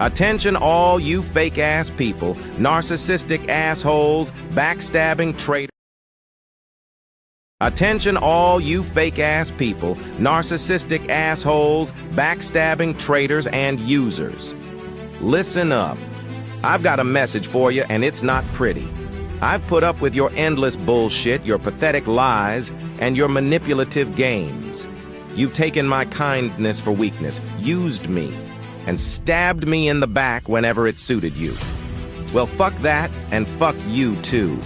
Attention all you fake-ass people, narcissistic assholes, backstabbing traitors. Attention all you fake-ass people, narcissistic assholes, backstabbing traitors and users. Listen up. I've got a message for you, and it's not pretty. I've put up with your endless bullshit, your pathetic lies, and your manipulative games. You've taken my kindness for weakness, used me, and stabbed me in the back whenever it suited you. Well, fuck that, and fuck you too.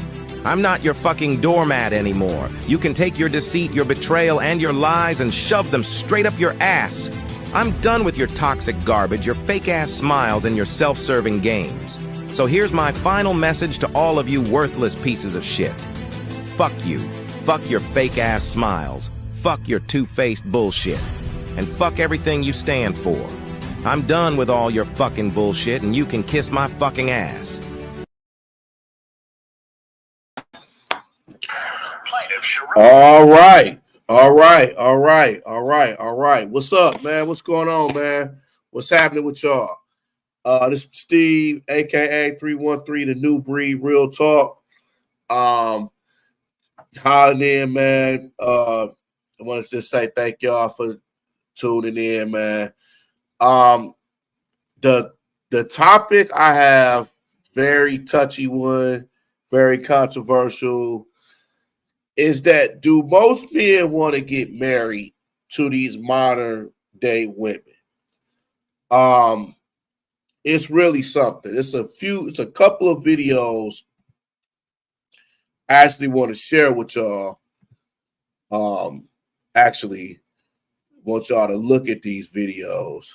I'm not your fucking doormat anymore. You can take your deceit, your betrayal, and your lies and shove them straight up your ass. I'm done with your toxic garbage, your fake-ass smiles, and your self-serving games. So here's my final message to all of you worthless pieces of shit. Fuck you. Fuck your fake-ass smiles. Fuck your two-faced bullshit. And fuck everything you stand for. I'm done with all your fucking bullshit, and you can kiss my fucking ass. All right. What's up, man? What's going on, man? What's happening with y'all? This is Steve, aka 313, the New Breed, Real Talk. Hollering in, man. I want to just say thank y'all for tuning in, man. The topic I have, very touchy one, very controversial, is that do most men want to get married to these modern day women? It's really something. It's a couple of videos I actually want to share with y'all. Actually want y'all to look at these videos.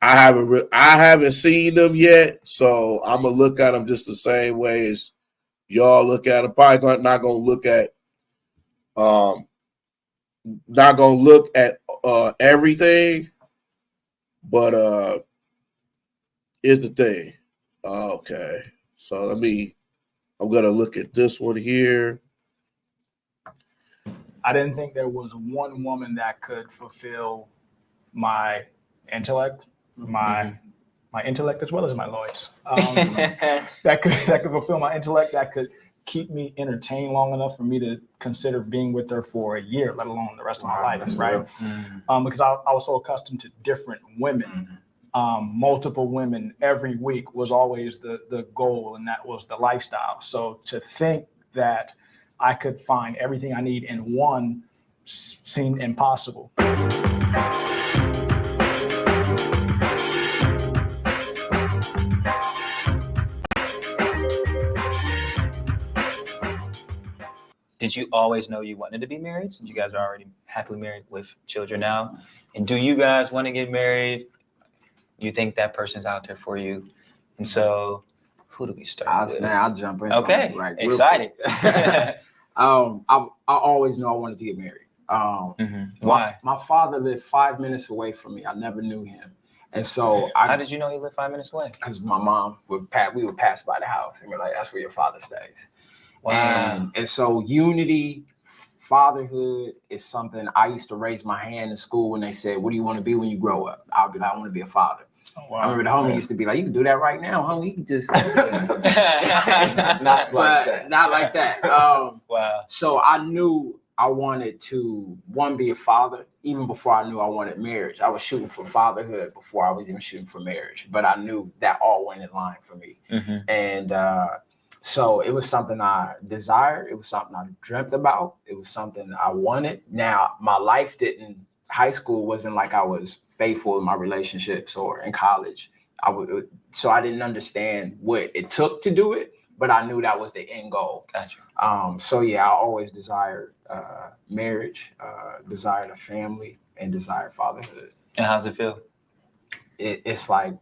I haven't seen them yet, so I'm gonna look at them just the same way as y'all look at them. Probably not gonna look at everything, but here's the thing. Okay, so I'm gonna look at this one here. I didn't think there was one woman that could fulfill my intellect, my intellect as well as my voice. That could fulfill my intellect. That could keep me entertained long enough for me to consider being with her for a year, let alone the rest of my life, right? Because I was so accustomed to different women, multiple women every week was always the goal, and that was the lifestyle. So to think that I could find everything I need in one seemed impossible. Did you always know you wanted to be married since you guys are already happily married with children now? And do you guys want to get married? You think that person's out there for you? And so who do we start with? Man, I'll jump in. Okay, right, excited. I always knew I wanted to get married. Why? My father lived 5 minutes away from me. I never knew him. And so how did you know he lived 5 minutes away? Because my mom we would pass by the house and we're like, that's where your father stays. Wow. And so unity, fatherhood is something I used to raise my hand in school when they said, what do you want to be when you grow up? I'll be like, I want to be a father. Oh, wow. I remember the homie used to be like, you can do that right now, homie. You can just not like that. Wow. So I knew I wanted to, be a father, even before I knew I wanted marriage. I was shooting for fatherhood before I was even shooting for marriage. But I knew that all went in line for me. And so it was something I desired. It was something I dreamt about. It was something I wanted. Now, my life high school wasn't like I was faithful in my relationships or in college. So I didn't understand what it took to do it, but I knew that was the end goal. Gotcha. So yeah, I always desired marriage, desired a family, and desired fatherhood. And how's it feel? It's like,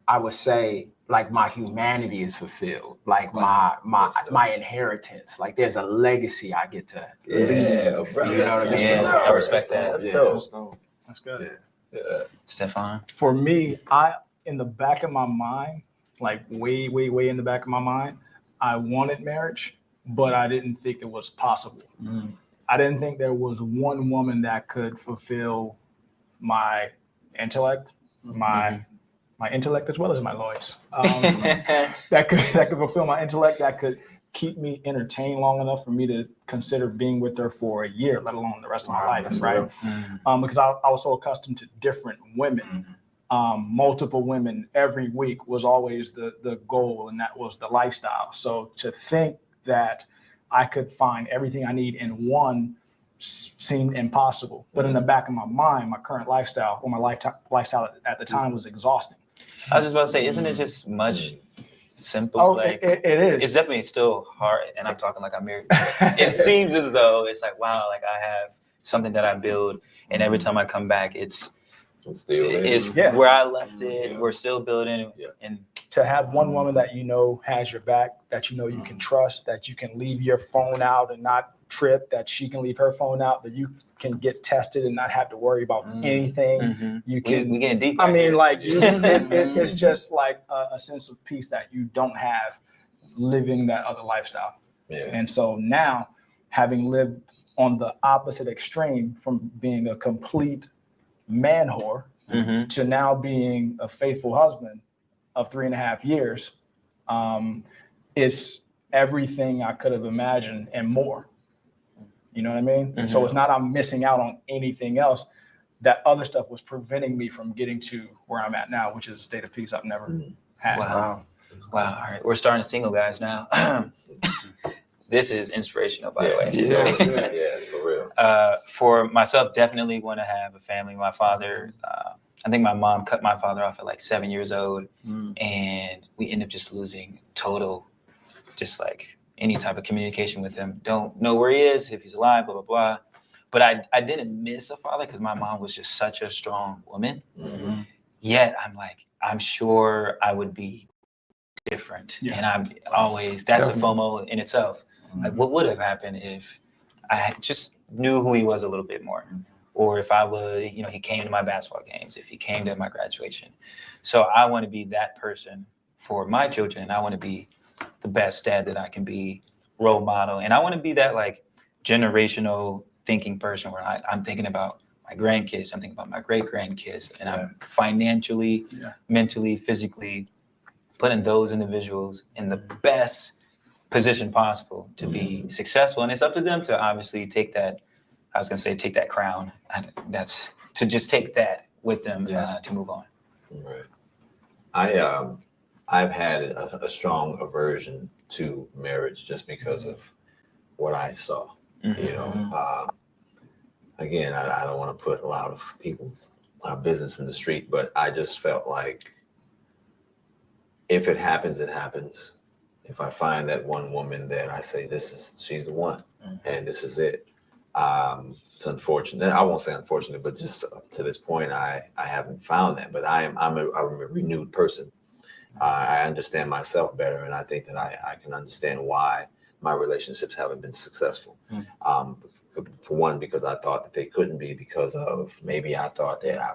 I would say, like my humanity is fulfilled, like my inheritance, like there's a legacy I get to leave. Bro. You know what I mean? Yeah, I respect that. That's dope. That's good. Yeah. Stefan? For me, in the back of my mind, like way in the back of my mind, I wanted marriage, but I didn't think it was possible. I didn't think there was one woman that could fulfill my intellect, my intellect as well as my looks. That could fulfill my intellect. That could keep me entertained long enough for me to consider being with her for a year, let alone the rest of my life, right? Because I was so accustomed to different women. Multiple women every week was always the goal, and that was the lifestyle. So to think that I could find everything I need in one seemed impossible. But in the back of my mind, my current lifestyle, or my lifestyle at the time, was exhausting. I was just about to say, isn't it just much simple? Oh, like it is. It's definitely still hard, and I'm talking like I'm married. It seems as though it's like, wow, like I have something that I build, and every time I come back, it's where I left it. We're still building, and to have one woman that you know has your back, that you know you can trust, that you can leave your phone out and not trip, that she can leave her phone out, that you can get tested and not have to worry about anything. You can. We getting deep. I mean, like it's just like a sense of peace that you don't have living that other lifestyle. Yeah. And so now, having lived on the opposite extreme from being a complete man whore to now being a faithful husband of 3.5 years, it's everything I could have imagined and more. You know what I mean? So it's not I'm missing out on anything else. That other stuff was preventing me from getting to where I'm at now, which is a state of peace I've never had. Wow. All right, we're starting single guys now. This is inspirational, by the way. Yeah, for real. For myself, definitely want to have a family. My father, I think my mom cut my father off at like 7 years old, and we ended up just losing total, just like any type of communication with him. Don't know where he is, if he's alive, blah, blah, blah. But I didn't miss a father because my mom was just such a strong woman. Yet I'm sure I would be different. And I'm always, that's a FOMO in itself. Like, what would have happened if I had just knew who he was a little bit more? Or if I would, he came to my basketball games, if he came to my graduation. So I want to be that person for my children. I want to be the best dad that I can be, role model. And I want to be that like generational thinking person where I'm thinking about my grandkids, I'm thinking about my great grandkids, and I'm financially, mentally, physically putting those individuals in the best position possible to be successful. And it's up to them to obviously take that, take that crown. That's to just take that with them to move on. Right. I've had a strong aversion to marriage just because of what I saw. Again, I don't want to put a lot of people's business in the street, but I just felt like if it happens, it happens. If I find that one woman that I say she's the one, and this is it. It's unfortunate. I won't say unfortunate, but just to this point, I haven't found that. But I'm a renewed person. I understand myself better, and I think that I can understand why my relationships haven't been successful. For one, because I thought that they couldn't be because of maybe I thought that I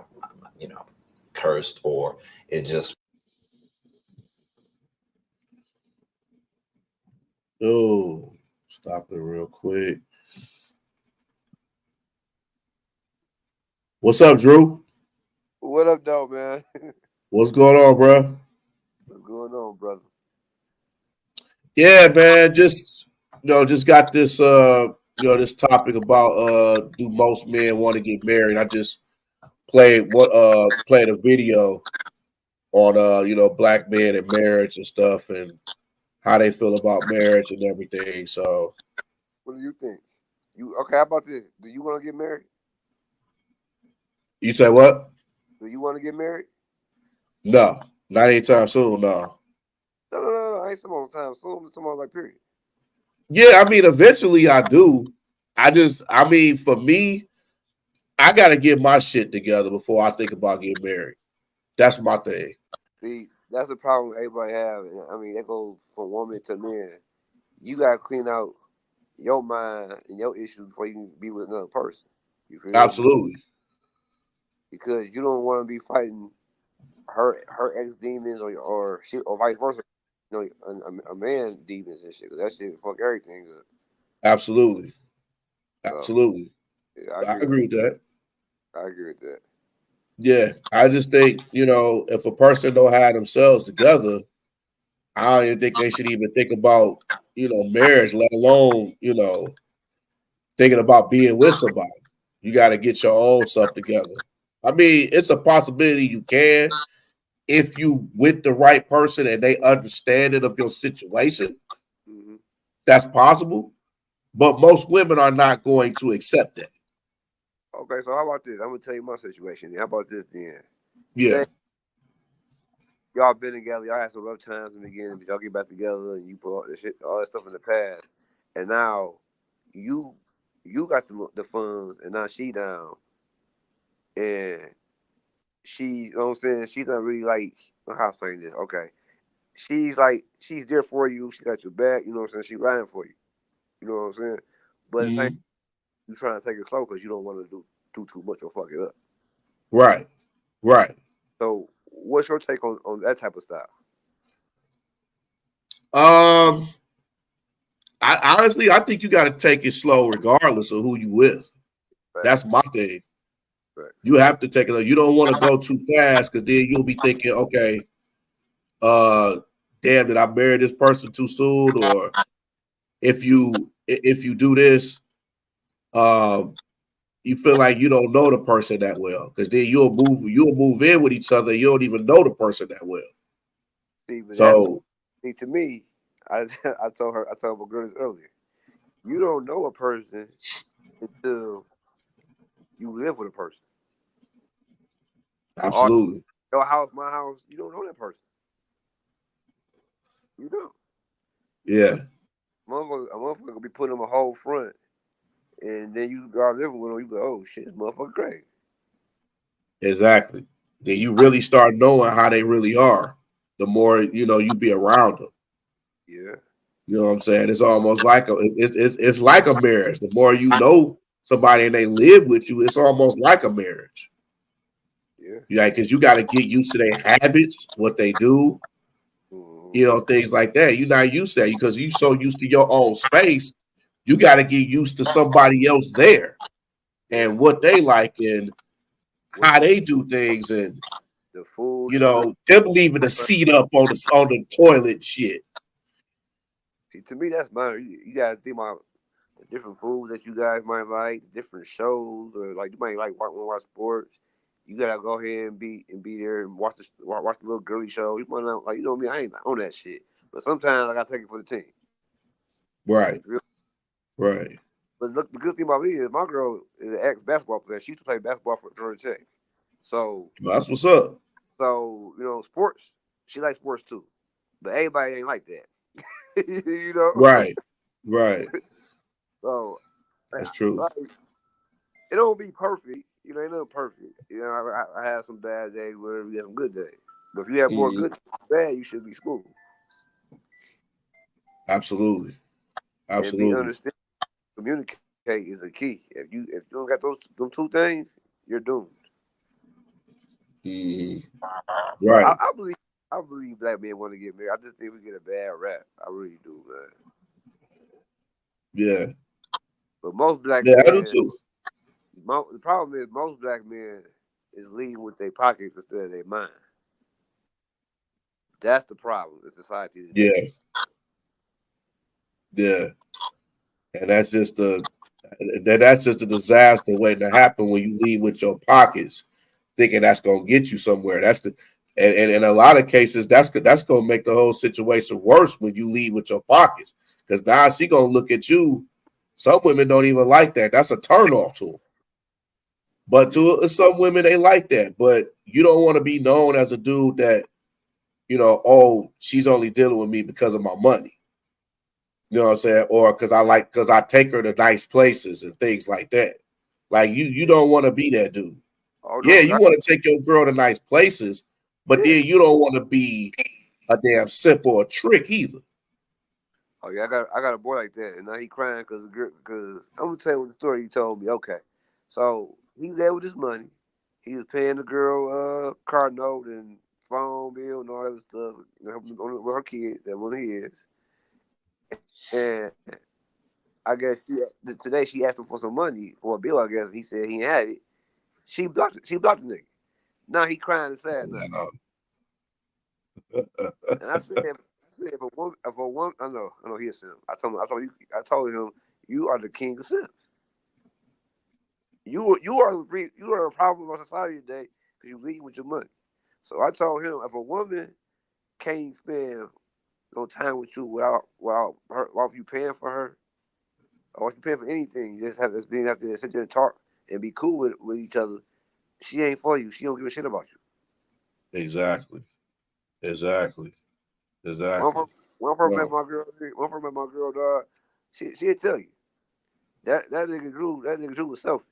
cursed, or it just. Oh, stop it real quick. What's up, Drew? What up, though, man? What's going on, bro? What's going on, brother? Yeah, man. Just got this this topic about do most men want to get married? I just played a video on black men and marriage and stuff, and how they feel about marriage and everything. So, what do you think? Okay? How about this? Do you want to get married? You say what? Do you want to get married? No, not anytime soon. No. No. I ain't some time soon. Some like period. Yeah, I mean, eventually I do. For me, I got to get my shit together before I think about getting married. That's my thing. See, that's the problem everybody have. I mean, that goes from woman to man. You got to clean out your mind and your issues before you can be with another person. You feel Absolutely. me? Because you don't want to be fighting her ex demons or vice versa. A man demons and shit. That shit fuck everything up. Absolutely. Yeah, I agree with that. I agree with that. Yeah, I just think, if a person don't have themselves together, I don't even think they should even think about, marriage, let alone, thinking about being with somebody. You got to get your own stuff together. I mean, it's a possibility you can if you with the right person and they understand it of your situation. Mm-hmm. That's possible, but most women are not going to accept that. Okay, so how about this? I'm gonna tell you my situation. How about this then? Yeah. Say y'all been together, y'all had some rough times in the beginning, but y'all get back together and you put all that stuff in the past, and now you got the funds, and now she down, and you know what I'm saying, she's not really like, how to explain this? Okay, she's there for you, she got your back, you know what I'm saying, she riding for you, you know what I'm saying, but at the same, you trying to take it slow because you don't want to do too much or fuck it up. Right. So, what's your take on that type of style? I honestly, I think you got to take it slow, regardless of who you with. Right. That's my thing. Right. You have to take it. You don't want to go too fast because then you'll be thinking, okay, damn, did I marry this person too soon? Or if you do this, you feel like you don't know the person that well because then you'll move in with each other. You don't even know the person that well. See, but So to me, I told my girl this earlier. You don't know a person until you live with a person. absolutely, Your house, my house, you don't know that person. You don't. yeah, A motherfucker could be putting them a whole front, and then you start living with them. You be like, oh shit, this motherfucker crazy. exactly. Then you really start knowing how they really are. The more you be around them. Yeah. You know what I'm saying? It's almost like it's like a marriage. The more you know somebody and they live with you, it's almost like a marriage. Yeah. Because you got to get used to their habits, what they do, things like that. You're not used to that because you're so used to your own space. You got to get used to somebody else there and what they like and how they do things and the food. Them leaving the seat up on the toilet shit. See, to me, that's mine. You gotta think about the different foods that you guys might like, different shows, or like you might like watch sports. You gotta go ahead and be there and watch the little girly show. You might not, like, you know me, I ain't on that shit. But sometimes I gotta take it for the team. Right. Right. But look, the good thing about me is my girl is an ex-basketball player. She used to play basketball for Georgia Tech. So that's what's up. So, sports, she likes sports too. But everybody ain't like that. you know? Right. So that's true. Like, it don't be perfect. Ain't nothing perfect. I have some bad days, whatever, you have some good days. But if you have more good than bad, you should be smooth. Absolutely. And be understand. Communicate is a key. If you don't got them two things, you're doomed. Right. I believe black men want to get married. I just think we get a bad rap. I really do, man. Yeah. But most black men, I do too. The problem is most black men is leading with their pockets instead of their mind. That's the problem in society today. Yeah. And that's just a disaster waiting to happen when you leave with your pockets, thinking that's gonna get you somewhere. That's and in a lot of cases, that's gonna make the whole situation worse when you leave with your pockets. Because now she gonna look at you. Some women don't even like that. That's a turnoff to them. But to some women, they like that. But you don't want to be known as a dude that, oh, she's only dealing with me because of my money. You know what I'm saying? Or because I take her to nice places and things like that. Like you don't want to be that dude. Oh, no, you want to take your girl to nice places, but then you don't want to be a damn simp or a trick either. Oh yeah, I got a boy like that, and now he crying because I'm gonna tell you the story you told me. Okay, so he was there with his money. He was paying the girl car note and phone bill and all that stuff with her kids. That was his. And I guess today she asked him for some money for a bill. I guess he said he had it. She blocked the nigga. Now he crying and sad now. And I said, if a woman, I know he a simp. I told him, you are the king of simps. You are a problem in society today because you lead with your money. So I told him, if a woman can't spend no time with you without you paying for her, or if you paying for anything, you just have to sit there and talk and be cool with each other. She ain't for you. She don't give a shit about you. Exactly. One for met my girl, dog. She'll tell you that nigga Drew was selfish.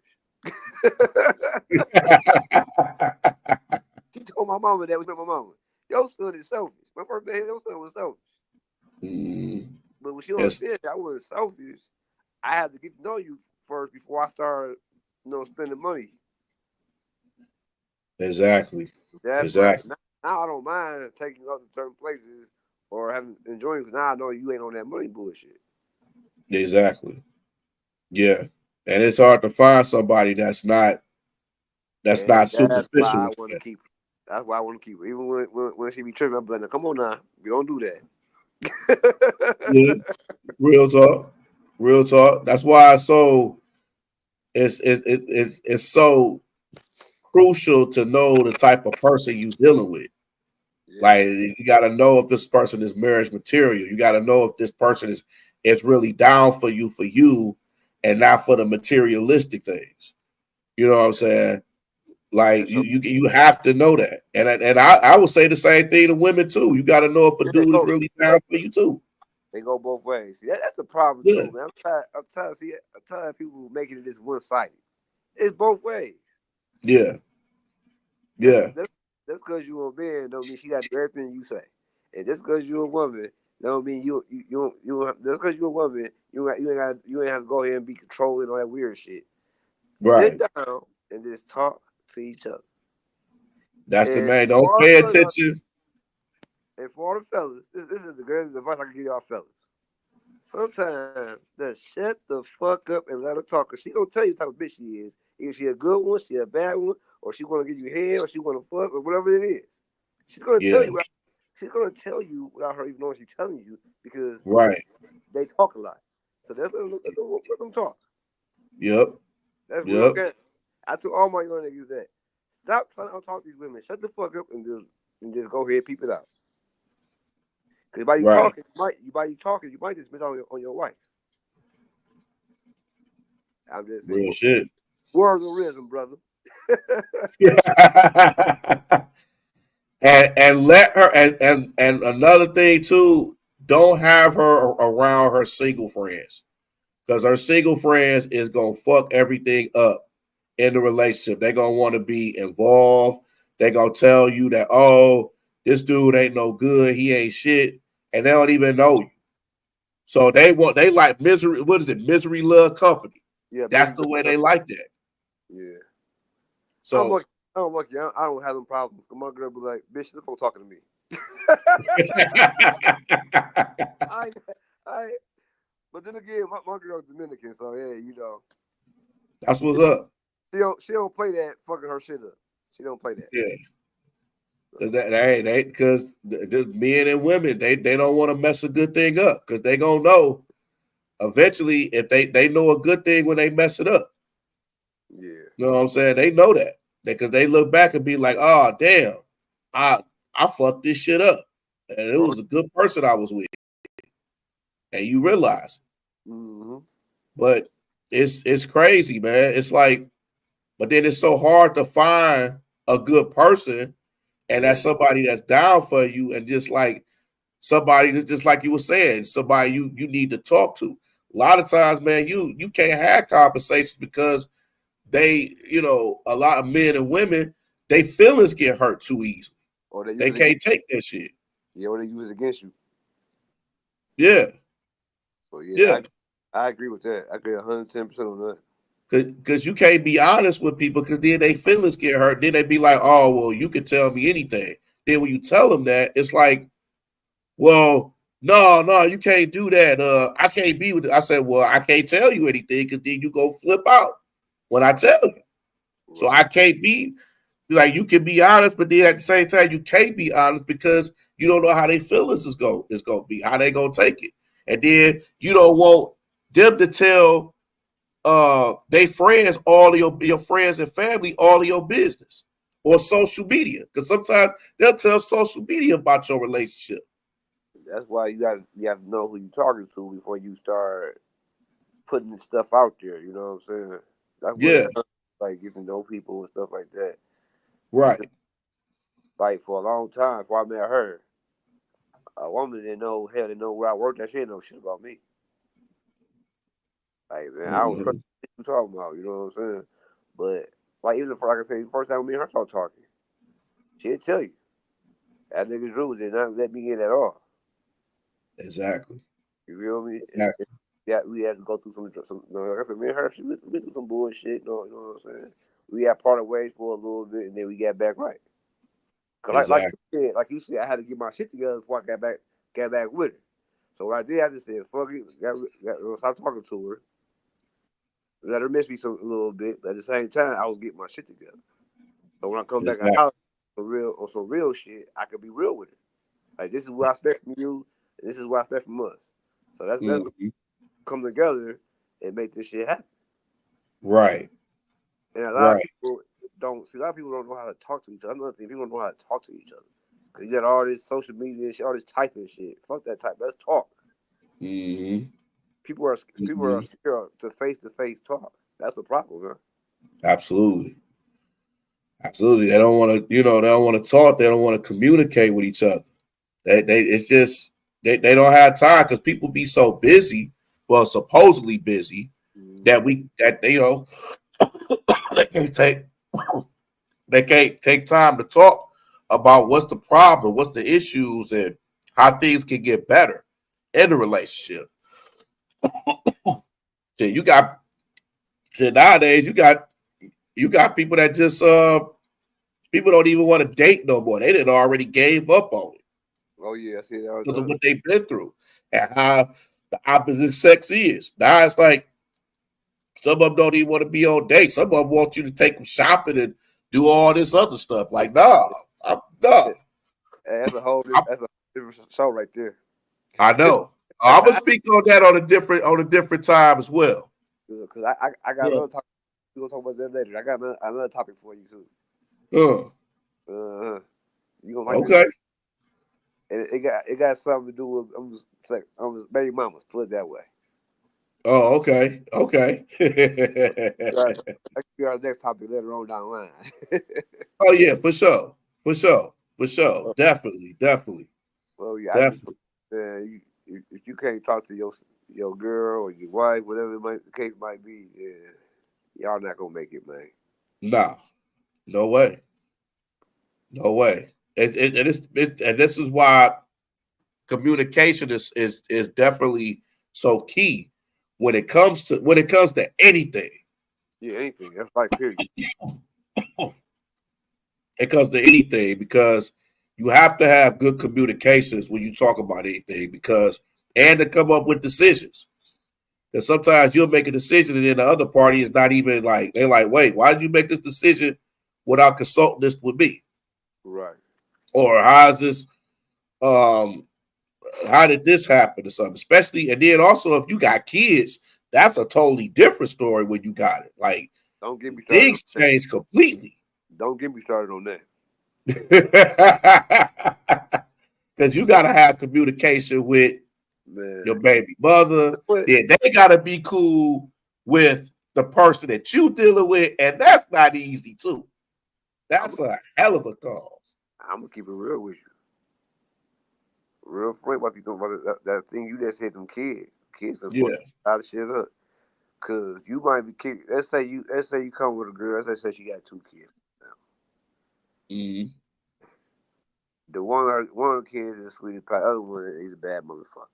She told my mama that. We met my mama. Your son is selfish. My first man, your son was selfish. But when she understood I wasn't selfish, I had to get to know you first before I started, spending money. Exactly. Exactly. Now I don't mind taking you up to certain places or enjoying because now I know you ain't on that money bullshit. Exactly. Yeah. And it's hard to find somebody that's not superficial. That's why I want to keep her. That's why I want to keep her. Even when she be tripping, I'm like, come on now. We don't do that. Yeah. Real talk. That's why it's so crucial to know the type of person you're dealing with. Yeah. Like you got to know if this person is marriage material. You got to know if this person is really down for you and not for the materialistic things. You know what I'm saying? Like you have to know that. And I would say the same thing to women too. You got to know if a dude is really down for you too. They go both ways. See, that's the problem too, man. I'm tired of people making it this one-sided. It's both ways. Yeah. Yeah. That's because you're a man don't mean she got to do everything you say. And just because you're a woman don't mean you just because you're a woman, you ain't have to go ahead and be controlling all that weird shit. Right. Sit down and just talk to each other. That's the man. Don't pay attention. And for all the fellas, this is the greatest advice I can give y'all fellas. Sometimes just shut the fuck up and let her talk. Cause she gonna tell you the type of bitch she is. Either she a good one, she a bad one, or she wanna give you head, or she wanna fuck, or whatever it is. She's gonna tell you. She's gonna tell you without her even knowing she's telling you because they talk a lot. So let them talk. Yep. That's real good. I told all my young niggas that stop trying to talk to these women. Shut the fuck up and just go ahead and peep it out. Because by you talking, you might just miss on your wife. I'm just saying. Real shit. Words of wisdom, brother. and let her and another thing too, don't have her around her single friends. Because her single friends is gonna fuck everything up in the relationship. They're gonna want to be involved. They're gonna tell you that, oh, this dude ain't no good, he ain't shit, and they don't even know you. So they like misery. What is it? Misery love company. Yeah, that's the way they like that. Yeah. So I'm lucky. I don't have them problems. My girl be like, bitch, the phone talking to me. But then again, my girl's Dominican, so yeah, that's what's up. She don't play that fucking her shit up. She don't play that. Yeah. Because men and women, they don't want to mess a good thing up because they gonna know eventually if they know a good thing when they mess it up. Yeah. You know what I'm saying? They know that because they look back and be like, oh damn, I fucked this shit up. And it was a good person I was with. And you realize. Mm-hmm. But it's crazy, man. It's like, but then it's so hard to find a good person. And that's somebody that's down for you, and just like somebody that's just like you were saying, somebody you need to talk to. A lot of times, man, you can't have conversations because they, a lot of men and women, they feelings get hurt too easily. Or they can't take that shit. Yeah, or they use it against you. Yeah. So yeah. I agree with that. I agree 110% on that. Because you can't be honest with people because then they feelings get hurt. Then they be like, oh, well, you can tell me anything. Then when you tell them that, it's like, well, no, you can't do that. I can't be with it. I said, well, I can't tell you anything because then you go flip out when I tell you. So I can't be like you can be honest, but then at the same time you can't be honest because you don't know how they feelings is gonna be, how they gonna take it, and then you don't want them to tell they friends all of your friends and family all of your business or social media, because sometimes they'll tell social media about your relationship. That's why you have to know who you're talking to before you start putting this stuff out there. You know what I'm saying? That's what Yeah, it comes to, like getting to know people and stuff like that. right. Like for a long time, before I met her, a woman didn't know where I worked. That she didn't know shit about me. Like man, I was Mhm. what you talking about. You know what I'm saying? But like even if like I say, the first time me and her started talking, she'd tell you that nigga Drew did not let me in at all. Exactly. You feel me? Exactly. Yeah, we had to go through some like I said, me and her, we through some bullshit. You know what I'm saying? We had parted ways for a little bit, and then we got back right. Cause Exactly. like you said, I had to get my shit together before I got back with her. So what I did, I just said, fuck it, stop talking to her, let her miss me a little bit. But at the same time, I was getting my shit together. So when I come back in the Exactly. house on some real shit, I could be real with her. Like this is what I expect from you, and this is what I expect from us. So let's Mhm. come together and make this shit happen. Right. And a lot of Right. people don't see. A lot of people don't know how to talk to each other. Another thing, people don't know how to talk to each other. Cause you got all this social media and shit, all this typing shit. Fuck that type. Let's talk. Hmm. People are scared to face talk. That's the problem, man. Absolutely. Absolutely. They don't want to, they don't want to talk. They don't want to communicate with each other. It's just they don't have time because people be so busy, well, supposedly busy, that Mm-hmm. that they they can't take they can't take time to talk about what's the problem, what's the issues, and how things can get better in the relationship. So you got nowadays you got people that just people don't even want to date no more. They did already gave up on it Oh yeah, I see that all the because of time. what they've been through and how the opposite sex is. Now it's like some of them don't even want to be on dates. Some of them want you to take them shopping and do all this other stuff. Like, nah, That's a different show right there. I know. I'm gonna speak on that on a different time as well. Because I got Yeah. another topic. We're gonna talk about that later. I got another topic for you too. Uh, Uh-huh. You gonna like this? okay. And it got something to do with baby mamas. Put it that way. Oh, okay. Okay. Right. That could be our next topic later on down the line. Oh yeah, for sure. For sure. For sure. Definitely. Definitely. Well, yeah, I just Definitely. if you can't talk to your girl or your wife, whatever the case might be, yeah, y'all not gonna make it, man. Nah. No way. No way. And this is why communication is definitely so key when it comes to anything. Yeah, anything. That's like period. It comes to anything because you have to have good communications when you talk about anything because and to come up with decisions. Because sometimes you'll make a decision and then the other party is not even like they're like, wait, why did you make this decision without consulting this with me? Right. Or how is this um how did this happen or something? Especially and then also if you got kids, that's a totally different story when you got it. Like Don't get me started on things that. change completely. Don't get me started on that. Because you got to have communication with your Man. baby mother. What? Then they got to be cool with the person that you dealing with, and that's not easy too. I'm That's a hell of a cause. I'm gonna keep it real with you. Real frank about that thing you just said. Them kids. Kids are Yeah. fucking a lot of shit up. Cause you might be kicked. Let's say you come with a girl. Let's say she got 2 kids. Now. Mm-hmm. The one of the kids is the sweetest pie. The other one is a bad motherfucker.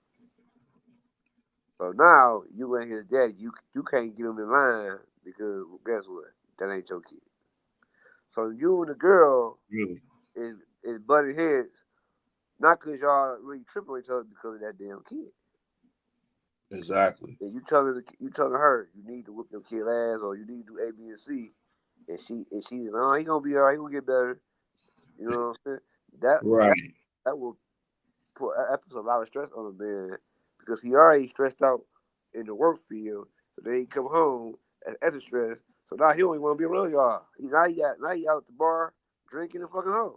So now you and his daddy, you can't get him in line because well, guess what? That ain't your kid. So you and the girl Really. is butting heads, not because y'all really tripping on each other because of that damn kid. Exactly. And you telling her you need to whip your kid ass or you need to do A, B, and C and she's oh, he gonna be all right, he gonna get better. You know what I'm saying? That Right. that will that puts a lot of stress on a man because he already stressed out in the work field. So then he come home as extra stress. So now he don't even want to be around y'all. Now he out at the bar drinking and fucking home.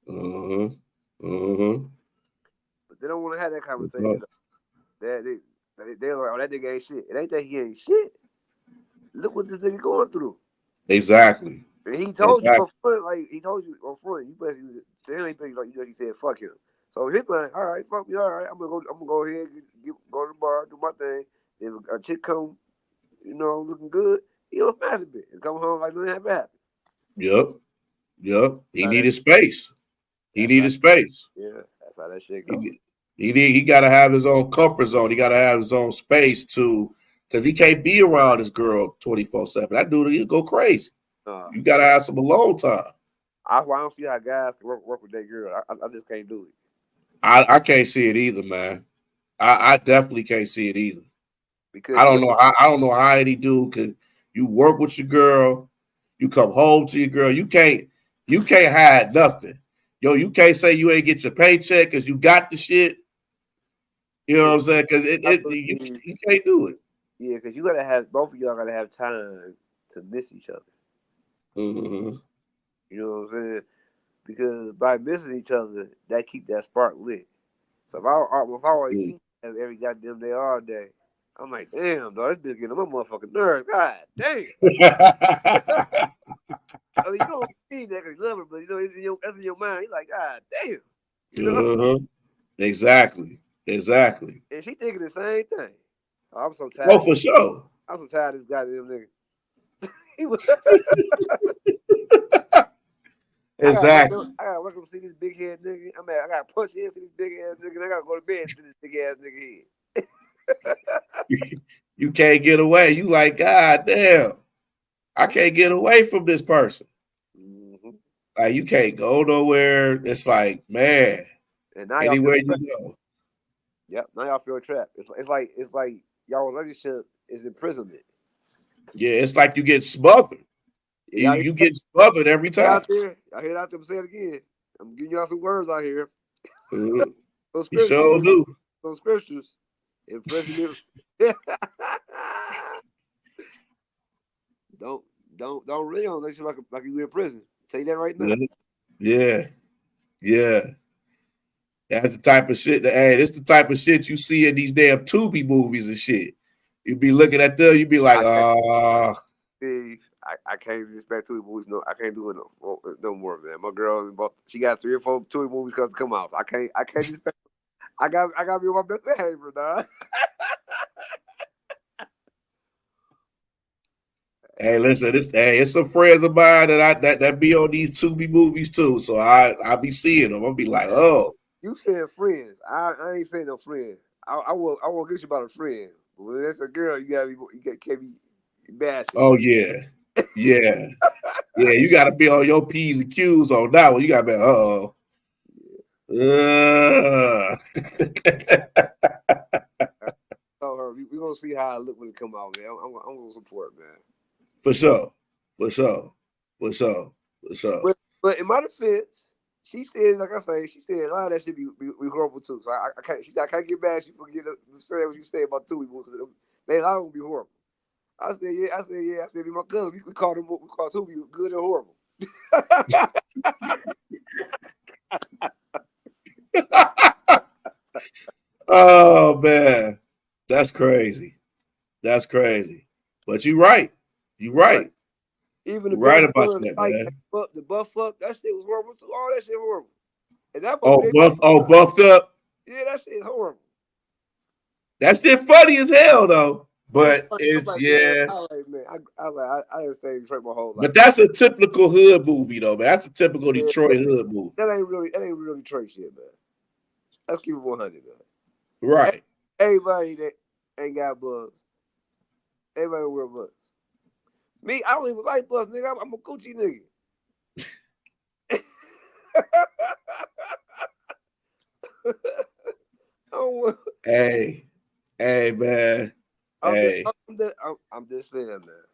Mm-hmm. Mm-hmm. But they don't want to have that conversation. They're like, oh, that nigga ain't shit. It ain't that he ain't shit. Look what this nigga going through. Exactly. And he told you Exactly. up front, like he told you up front. You basically to him, he said fuck him. So he's like, all right, fuck me, all right. I'm gonna go ahead, go to the bar, do my thing. If a chick come, looking good, he'll masturbate and come home like nothing ever happened. Yep. He That's needed space. He that's how, needed space. yeah, that's how that shit goes. He got to have his own comfort zone. He got to have his own space too, because he can't be around his girl 24/7. That dude, he'll go crazy. You got to have some alone time. I don't see how guys can work with that girl. I just can't do it. I can't see it either, man. I definitely can't see it either. Because I don't know how any dude could. You work with your girl, you come home to your girl. You can't hide nothing. Yo, you can't say you ain't get your paycheck because you got the shit. You know what I'm saying? Because you can't do it. Yeah, because you gotta have both of y'all gotta have time to miss each other. Mm-hmm. You know what I'm saying? Because by missing each other, that keep that spark lit. So if I always see you every goddamn day, all day, I'm like, damn, dog, this bitch getting on my motherfucking nerves. God damn. I mean, you don't mean that because you love her, but that's in your mind. You're like, God damn. Exactly. And she thinking the same thing. Oh, I'm so tired. Oh, for sure. I'm so tired of this goddamn nigga. Exactly. I gotta work up to see this big head nigga. I gotta punch in see this big ass nigga. And I gotta go to bed and see this big ass nigga head. You can't get away. You like, God damn, I can't get away from this person. Mm-hmm. Like you can't go nowhere. It's like, man, and now anywhere you go. Yep. Now y'all feel trapped. It's like y'all relationship is imprisonment. Yeah, it's like you get smothered. Yeah, you get smothered every time. Out there, I hear it out there. Say it again. I'm giving y'all some words out here. Mm-hmm. You sure do. Some scriptures. Imprisonment. Don't really on that shit like you in prison. Tell you that right now. Yeah. That's the type of shit this the type of shit you see in these damn Tubi movies and shit. You be looking at them, you be like, Steve, I can't respect Tubi movies. No, I can't do it no more, man. My girl, she got 3 or 4 Tubi movies to come out. So I can't respect. I got to be on my best behavior, dog. Hey, listen, it's some friends of mine that be on these Tubi movies too. So I be seeing them. I'll be like, oh. You said friends. I ain't saying no friend. I will get you about a friend. But when that's a girl, can't be bashing. Oh yeah. Yeah. Yeah, you gotta be on your P's and Q's on that one. You gotta be Tell her we gonna see how I look when it come out, man. I'm gonna support, man. For sure. But in my defense, she said, like I say, she said a lot of that shit be horrible too. So I can't. She said I can't get mad. She forget to say what you say about Tubi because they a lot of them be horrible. I said yeah. I said be my cousin. We call Tubi good and horrible. Oh man, that's crazy. But you're right. Even the right about that, man. The buff up, that shit was horrible too. All that shit horrible. And that buffed up. Yeah, that shit horrible. That shit funny as hell though. But it's yeah. I didn't stay in Detroit my whole life. But that's a typical hood movie though, man. That's a typical Detroit hood movie. That ain't real Detroit shit, man. Let's keep it 100, man. Right. Everybody that ain't got bugs. Everybody wear bugs. Me, I don't even like bugs, nigga. I'm a Gucci nigga. Hey, man. I'm just saying, man.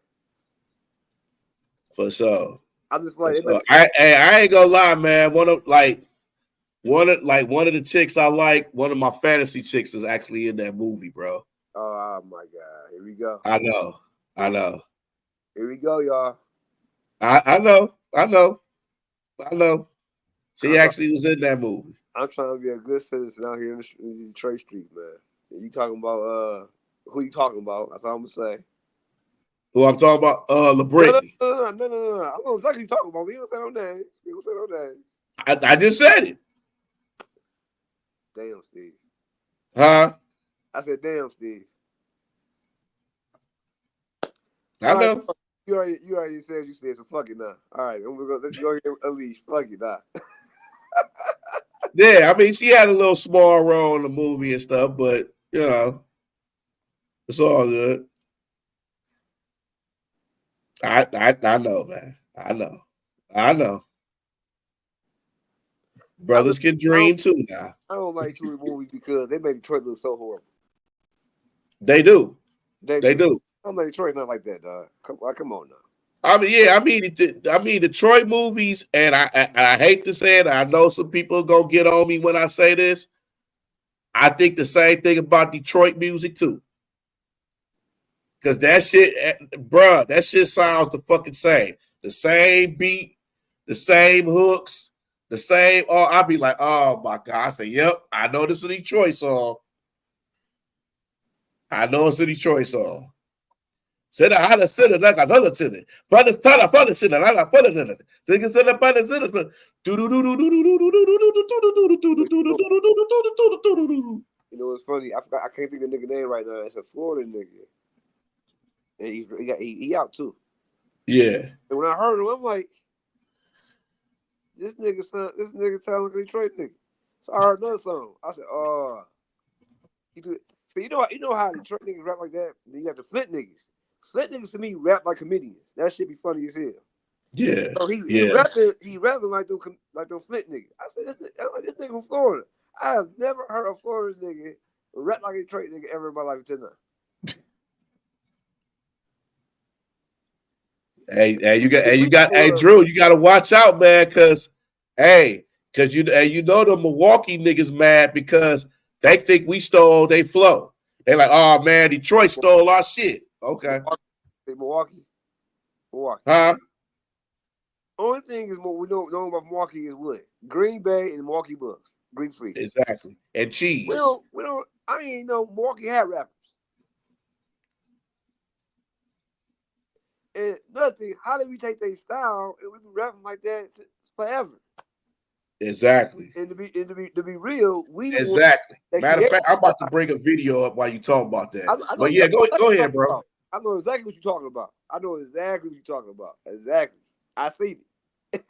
For sure. I'm just like, So, I ain't gonna lie, man. One of the chicks I like, one of my fantasy chicks is actually in that movie, bro. oh my God, here we go. I know. Here we go, y'all. I know. She actually was in that movie. I'm trying to be a good citizen out here in Detroit Street, man. You talking about who you talking about? That's all I'm gonna say. Who I'm talking about? LeBrittany. No. I know exactly who you talking about. We don't say no names. I just said it. Damn, Steve. Huh? I said, damn, Steve. I know. You already said you said, so fuck it now. All right, let's go here, Unleash. Fuck it now. Yeah, I mean, she had a little small role in the movie and stuff, but you know, it's all good. I know, man. I know. Brothers can dream too now. I don't like Detroit movies because they make Detroit look so horrible. They do. They do. I'm like, Detroit's not like that, dog. Come on now. I mean, Detroit movies, and I hate to say it. I know some people are gonna get on me when I say this. I think the same thing about Detroit music too, because that shit, bruh, that shit sounds the fucking same. The same beat, the same hooks, the same. Oh, I'll be like, oh my God. I say, yep, I know this is a Detroit song. I know it's a Detroit song. Said I had a sinner like another sinner. But it's time for the sinner. I got put it in it. Think it's in the band. You know what's funny? I can't think of the nigga name right now. It's a Florida nigga, and he out too. Yeah. And when I heard him, I'm like, this nigga sound like a Detroit nigga. So I heard another song. I said, oh, he could. So you know how Detroit niggas rap like that. Then you got the Flint niggas. Flint niggas to me rap like comedians. That shit be funny as hell. Yeah. So he rapping like them Flint niggas. I said, this nigga from Florida. I have never heard a Florida nigga rap like a Detroit nigga ever in my life until now. Hey, Drew, you got to watch out, man, because you know the Milwaukee niggas mad because they think we stole their flow. They like, oh man, Detroit stole our shit. Okay. Milwaukee. Huh? Only thing is what we know about Milwaukee is what? Green Bay and Milwaukee Bucks. Green free. Exactly. And cheese. We don't I ain't know Milwaukee had rappers. And nothing, how did we take their style and we be rapping like that forever? Exactly. And to be real, we exactly. Matter of fact, I'm about to bring a video up while you talk about that. But yeah, go ahead, bro. I know exactly what you're talking about. Exactly. I seen it.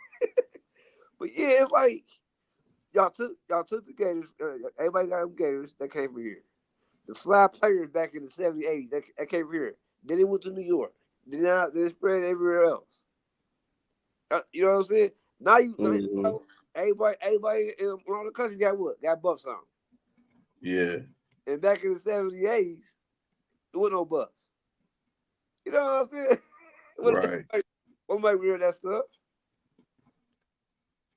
But yeah, it's like y'all took the Gators. Everybody got them Gators that came from here. The fly players back in the 70s, 80s that came from here. Then they went to New York. Then they spread everywhere else. You know what I'm saying? Now you know, everybody around the country got what? Got buffs on. Yeah. And back in the 70s, 80s, there was no buffs. You know what I'm saying? Right. What might wear that stuff?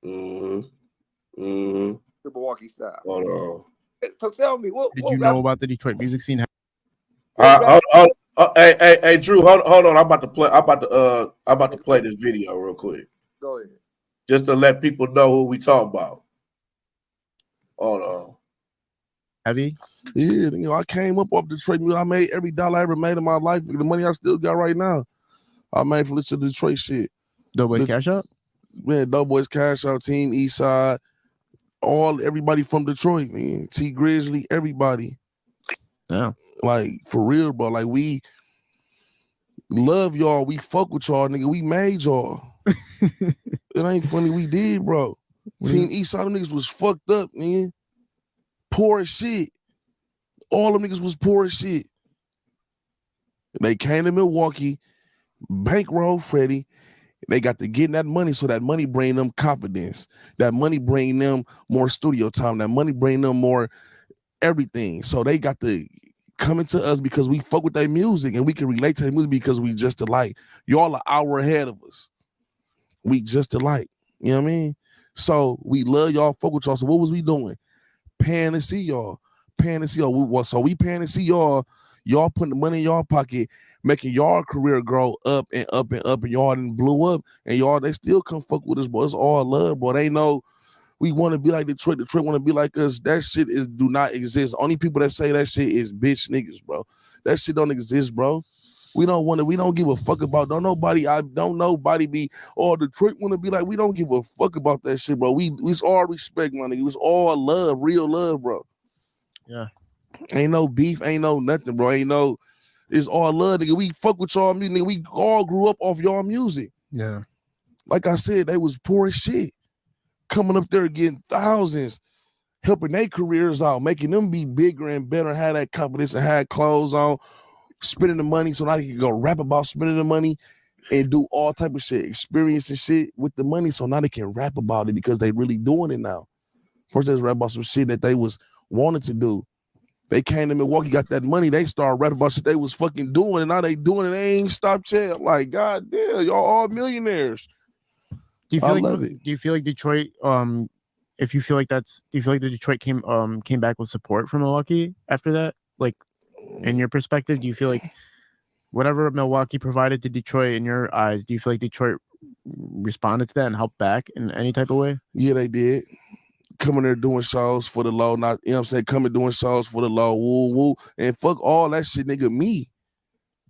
The Milwaukee style. Hold on. So tell me, what did you know about the Detroit music scene? Hey, Drew, hold on. I'm about to play this video real quick. Go ahead. Just to let people know who we talking about. Hold on. Heavy? Yeah, I came up off Detroit music. I made every dollar I ever made in my life. The money I still got right now, I made from listening to Detroit shit. Doughboys Cash Out? Man, Doughboys Cash Out, Team Eastside, everybody from Detroit, man. T Grizzly, everybody. Yeah. Like, for real, bro. Like, we love y'all. We fuck with y'all, nigga. We made y'all. It ain't funny. We did, bro. Team Eastside, them niggas was fucked up, man. Poor as shit. All them niggas was poor as shit. They came to Milwaukee, bankroll Freddie. They got to get that money, so that money bring them confidence. That money bring them more studio time. That money bring them more everything. So they got to come into us because we fuck with their music and we can relate to their music because we just alike. Y'all an hour ahead of us. We just alike. You know what I mean? So we love y'all, fuck with y'all. So what was we doing? Paying to see y'all. So we paying to see y'all. Y'all putting the money in y'all pocket, making y'all career grow up and up and up, and y'all done blew up, and y'all, they still come fuck with us, bro. It's all love, bro. They know we want to be like Detroit. Detroit want to be like us. That shit do not exist. Only people that say that shit is bitch niggas, bro. That shit don't exist, bro. We don't give a fuck about, don't nobody be, oh, Detroit want to be like, we don't give a fuck about that shit, bro. It's all respect, my nigga. It's all love, real love, bro. Yeah. Ain't no beef, ain't no nothing, bro. It's all love, nigga. We fuck with y'all music, nigga. We all grew up off y'all music. Yeah. Like I said, they was poor as shit. Coming up there getting thousands, helping their careers out, making them be bigger and better, have that confidence and have clothes on, spending the money so now they can go rap about spending the money and do all type of shit, experiencing shit with the money so now they can rap about it because they really doing it now. First they was rap about some shit that they was wanting to do. They came to Milwaukee, got that money, they started rapping about shit they was fucking doing, and now they doing it, they ain't stopped yet. I'm like, God damn, y'all all millionaires. Do you feel love it. Do you feel like Detroit? Do you feel like the Detroit came back with support from Milwaukee after that? Like, in your perspective, do you feel like whatever Milwaukee provided to Detroit in your eyes, do you feel like Detroit responded to that and helped back in any type of way? Yeah, they did. Coming there doing shows for the low, not, you know what I'm saying, coming doing shows for the low, woo, woo, and fuck all that shit, nigga, me.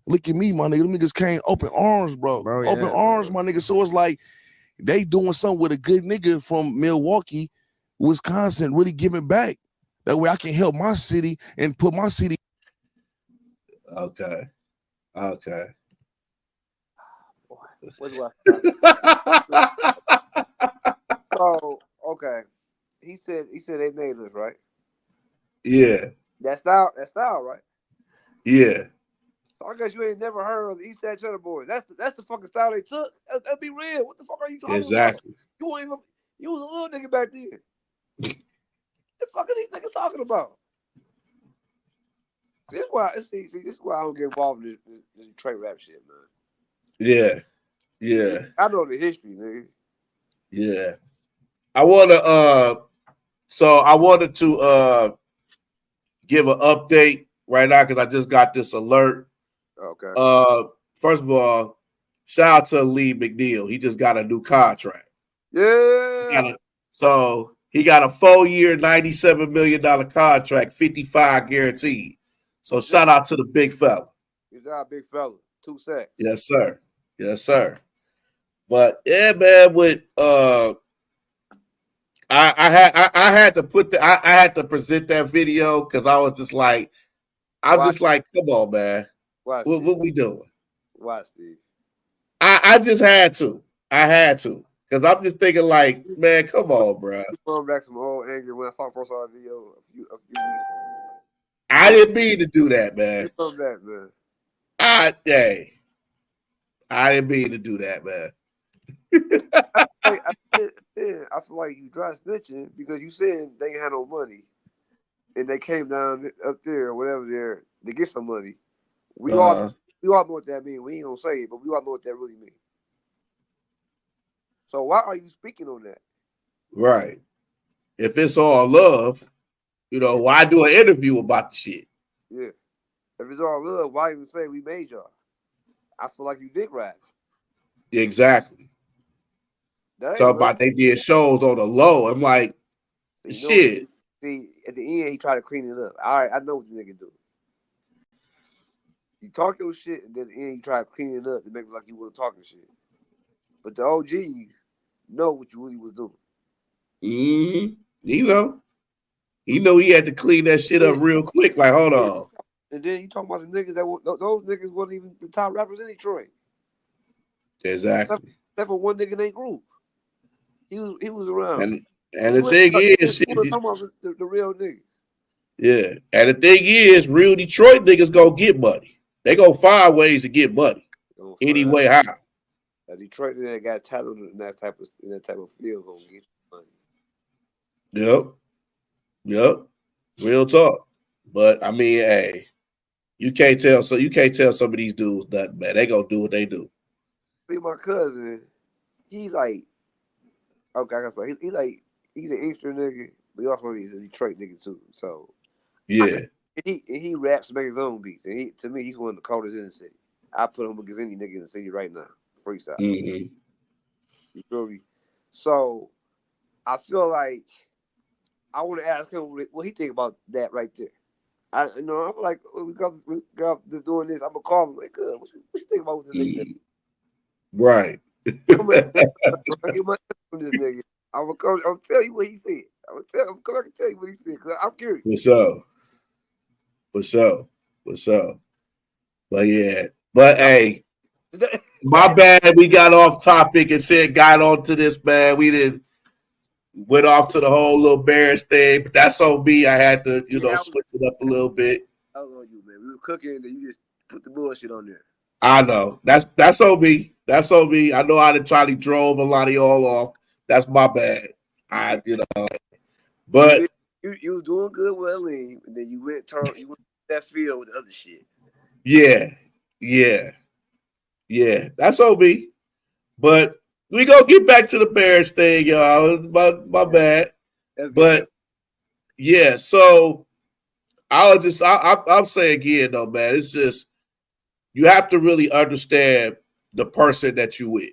Look at me, my nigga. Them niggas came open arms, bro. Open arms, my nigga. So it's like they doing something with a good nigga from Milwaukee, Wisconsin, really giving back. That way I can help my city and put my city. Okay. What's what? So okay, he said they made us, right? Yeah. That style, right? Yeah. So I guess you ain't never heard of the East Side Cheddar Boys. That's the fucking style they took. That'd be real. What the fuck are you talking Exactly. about? You was a little nigga back then. The fuck are these niggas talking about? This is why I don't get involved in this Detroit rap shit, man. Yeah. I know the history, nigga. Yeah. I wanted to give an update right now because I just got this alert. Okay. First of all, shout out to Lee McNeil. He just got a new contract. Yeah. So he got a 4-year, $97 million contract, 55 guaranteed. So shout out to the big fella. Good job, big fella. 2 sacks. Yes, sir. But yeah, man, with I had to present that video because I was just like, come on, man. Why, what we doing? Why, Steve? I just had to. Because I'm just thinking like, man, come on, bro. Throwing back some old anger when I first saw the video a few I didn't mean to do that, man. Throwing back, man. I didn't mean to do that, man. I feel like you dry snitching because you said they ain't had no money, and they came down up there or whatever there to get some money. We all know what that means. We ain't gonna say it, but we all know what that really means. So why are you speaking on that? Right. If it's all love, why do an interview about the shit? Yeah. If it's all love, why even say we made y'all? I feel like you dick ride. Exactly. Talk about they did shows on the low. I'm like, shit. See, at the end, he tried to clean it up. All right, I know what the nigga do. You talk your shit, and then at the end, you try to clean it up to make it like you wasn't talking shit. But the OGs know what you really was doing. Mm-hmm. He know he had to clean that shit up real quick. Like, hold on. And then you talking about the niggas those niggas wasn't even the top rappers in Detroit. Exactly. Except for one nigga in their group. He was around. And the thing is, shit, talking about the real niggas. Yeah. And the thing is, real Detroit niggas go get money. They go find ways to get money. Anyway, how? Detroit nigga got talent in that type of field gonna get money. Yep. Real talk. But I mean, hey, you can't tell some of these dudes nothing, man. They gonna do what they do. See, my cousin, he like okay, I got he like he's an Eastern nigga, but he also is a Detroit nigga too. So Yeah. he raps to make his own beats, and he to me he's one of the coldest in the city. I put him against any nigga in the city right now, freestyle. Mm-hmm. You feel me? So I feel like I want to ask him what he think about that right there. I'm like, we got to doing this. I'm gonna call him. Like, good. What you think about this nigga? Right. I'm gonna get my from this nigga. I'm gonna tell you what he said. I'm gonna come back and tell you what he said because I'm curious. For sure. But yeah. But hey, my bad. We got off topic and got onto this, man. We didn't went off to the whole little Bears thing, but that's on me. I had to, switch it up a little bit. That was on you, man. We was cooking and you just put the bullshit on there. I know. That's on me. That's on me. I know I done trying to drove a lot of y'all off. That's my bad. But you was doing good with Elaine, and then you went that field with the other shit. Yeah. That's on me. But we gonna get back to the Bears thing, y'all. My bad. But yeah, so I'll say again though, man. It's just you have to really understand the person that you with.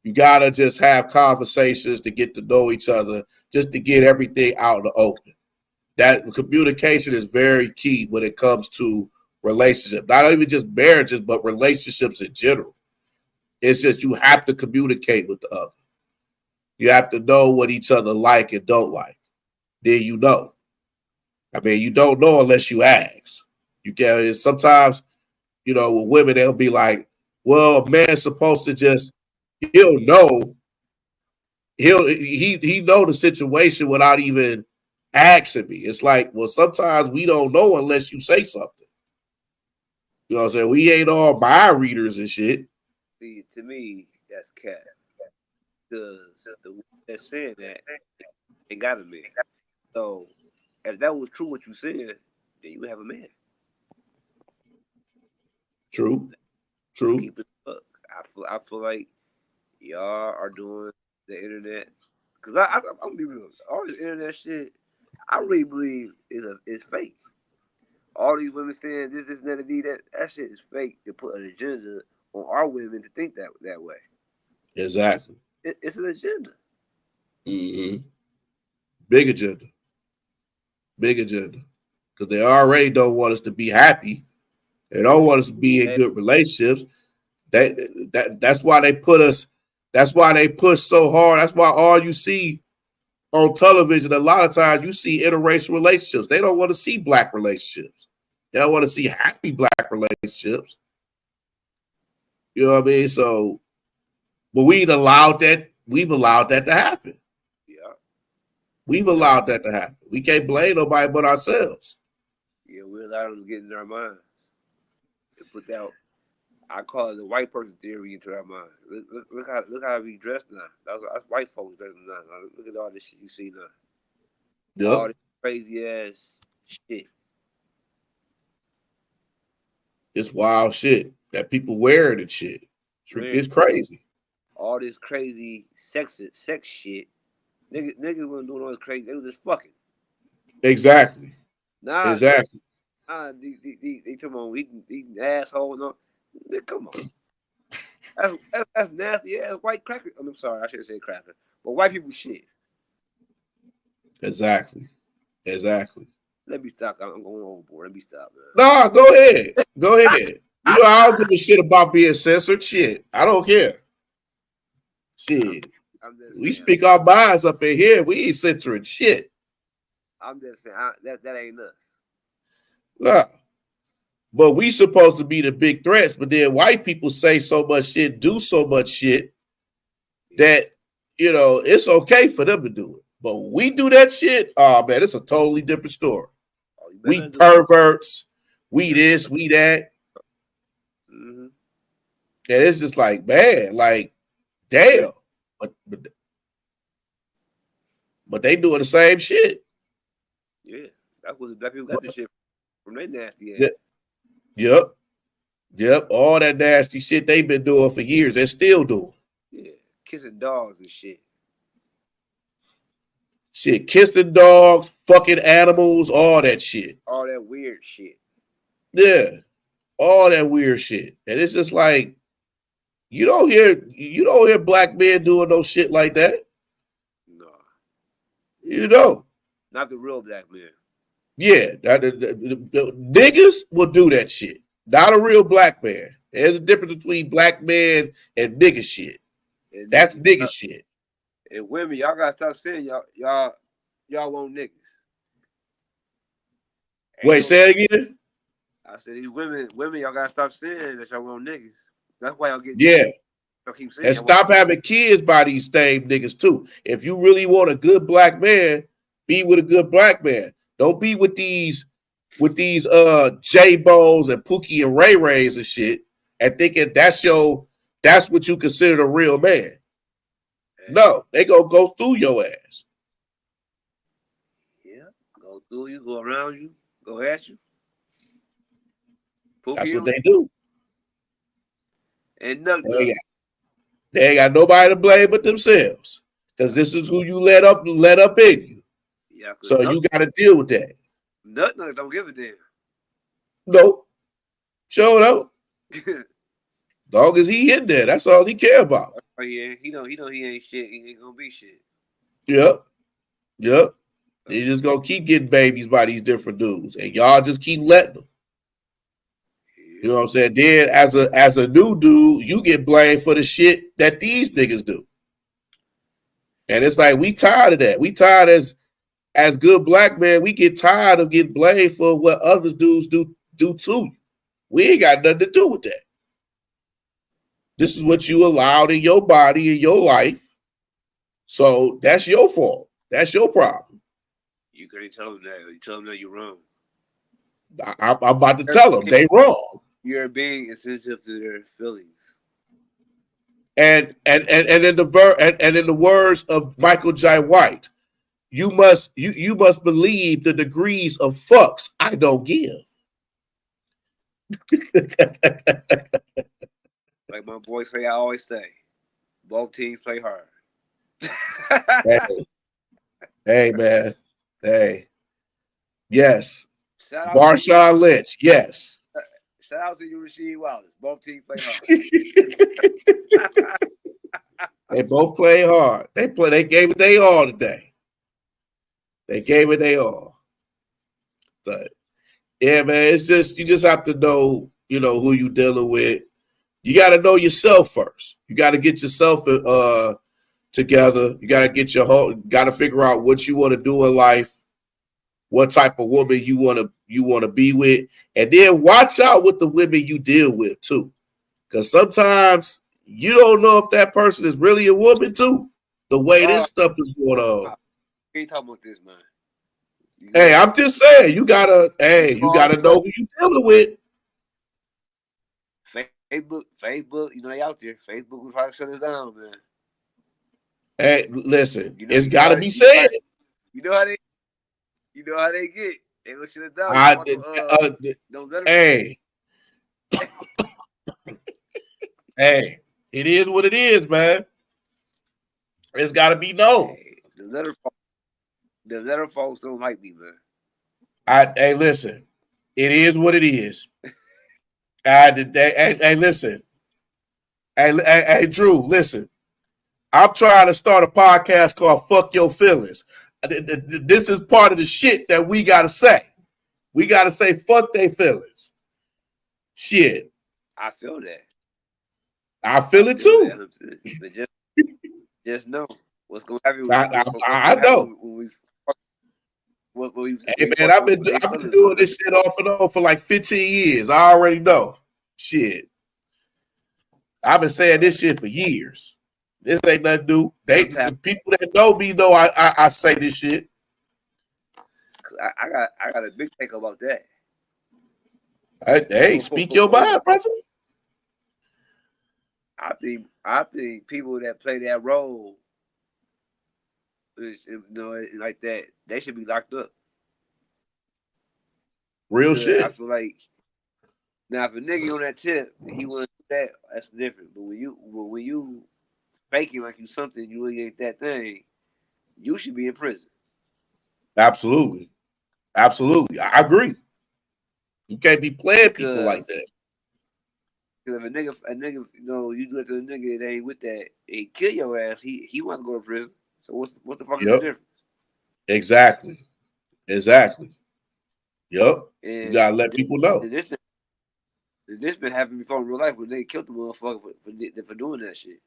You gotta just have conversations to get to know each other, just to get everything out in the open. That communication is very key when it comes to relationships. Not even just marriages, but relationships in general. It's just you have to communicate with the other. You have to know what each other like and don't like. Then you know. I mean, you don't know unless you ask. You can sometimes, with women, they'll be like, well, a man's supposed to just, he'll know. He know the situation without even asking me. It's like, well, sometimes we don't know unless you say something. You know what I'm saying? We ain't all mind readers and shit. See, to me, that's cat. Because the one that's saying that, it got a man. So, if that was true what you said, then you would have a man. True. Keep it up. I feel like y'all are doing the internet. Because I'm gonna be real. All this internet shit, I really believe is fake. All these women saying this, and that shit is fake to put an agenda on our women to think that way. Exactly. It's an agenda. Mm-hmm. Big agenda. Because they already don't want us to be happy. They don't want us to be in good relationships. That's why they put us. That's why they push so hard. That's why all you see on television, a lot of times you see interracial relationships. They don't want to see black relationships. They don't want to see happy black relationships. You know what I mean? So, but we've allowed that to happen. Yeah. We've allowed that to happen. We can't blame nobody but ourselves. Yeah, we allowed them to get in our minds. To put that, I call it the white person theory into our mind. Look how we dressed now. That's white folks dressing now. Look at all this shit you see now. Yep. All this crazy ass shit. It's wild shit that people wearing and shit. It's crazy. All this crazy sex shit. Niggas wasn't doing all this crazy. They was just fucking. Exactly. Exactly. They talking about eating asshole and all. Come on. That's nasty ass white cracker. I'm sorry, I shouldn't say cracker. But white people shit. Exactly. Let me stop. I'm going overboard. Let me stop, man. Nah, go ahead. I don't give a shit about being censored. Shit. I don't care. Shit. We speak our minds up in here. We ain't censoring shit. I'm just saying that ain't us. Nah. But we supposed to be the big threats, but then white people say so much shit, do so much shit that, it's okay for them to do it. But when we do that shit, oh man, it's a totally different story. We perverts, we this, we that. Mm-hmm. And it's just like, man, like, damn. But they doing the same shit. Yeah, that was black people got this shit from their nasty ass. Yep. All that nasty shit they've been doing for years. They're still doing. Yeah, kissing dogs and shit. Shit, kissing dogs, fucking animals, all that shit. All that weird shit. Yeah, all that weird shit. And it's just like you don't hear black men doing no shit like that. No. You know. Not the real black man. Yeah, the niggas will do that shit. Not a real black man. There's a difference between black man and nigga shit. And that's nigga shit. And women, y'all gotta stop saying y'all want niggas. Wait, say it again. I said these women, y'all gotta stop saying that y'all want niggas. That's why y'all get y'all keep saying and stop having kids by these same niggas too. If you really want a good black man, be with a good black man. Don't be with these J-Bones and Pookie and Ray Rays and shit and thinking that's what you consider a real man. No, they gonna go through your ass. Yeah, go through you, go around you, go at you. Pookie That's what they do. And nothing. They ain't got nobody to blame but themselves. Because this is who you let up in you. Yeah, so you gotta deal with that. Nothing don't give a damn. No. Show up. Long as he in there, that's all he care about. Oh yeah, he know he ain't shit. He ain't gonna be shit. Yep. They just gonna keep getting babies by these different dudes, and y'all just keep letting them. You know what I'm saying? Then as a new dude, you get blamed for the shit that these niggas do. And it's like we tired of that. We tired as good black men, we get tired of getting blamed for what other dudes do to you. We ain't got nothing to do with that. This is what you allowed in your body, in your life. So that's your fault. That's your problem. You couldn't tell them that. You tell them that you're wrong. I'm about to tell them they wrong. You're being insensitive to their feelings. And in the words of Michael J. White, you must believe the degrees of fucks I don't give. Like my boys say, I always say, both teams play hard. Hey man, hey, yes. Marshawn Lynch, yes. Shout out to you, Rasheed Wallace. Both teams play hard. They both play hard. They gave it they all today. They gave it they all. But yeah, man, it's just you just have to know, who you dealing with. You got to know yourself first. You got to get yourself together. You got to get got to figure out what you want to do in life, what type of woman you want to be with, and then watch out with the women you deal with too, because sometimes you don't know if that person is really a woman too. The way this stuff is going on. We ain't talking about this, man. Hey, I'm just saying you gotta know who you dealing with. Facebook, they out there. Facebook will probably shut us down, man. Hey, listen, it's gotta be said. You know how they get. They gonna shut us down. Hey. Hey, it is what it is, man. It's gotta be known. Hey, the letter folks don't like me, man. Hey, listen, it is what it is. Hey, listen. Hey, Drew, listen. I'm trying to start a podcast called Fuck Your Feelings. This is part of the shit that we got to say. We got to say fuck their feelings. Shit. I feel that. I feel it too. But just know what's going to happen. I know. Hey, man, I've been doing this shit off and on for like 15 years. I already know. Shit. I've been saying this shit for years. This ain't nothing new. The people that know me know I say this shit. I got a big take about that. Hey, speak your mind, brother. I think people that play that role, like that, they should be locked up. Real shit. I feel like now if a nigga on that tip, he want to do that, that's different. But when you faking like you something, you really ain't that thing, you should be in prison. Absolutely. Absolutely. I agree. You can't be playing people like that. Because if a nigga, you know, you do it to a nigga that ain't with that, he kill your ass, he wants to go to prison. So what's the fuck is the difference? Exactly. Yep. And you gotta let people know. This been happening before in real life when they killed the motherfucker for doing that shit.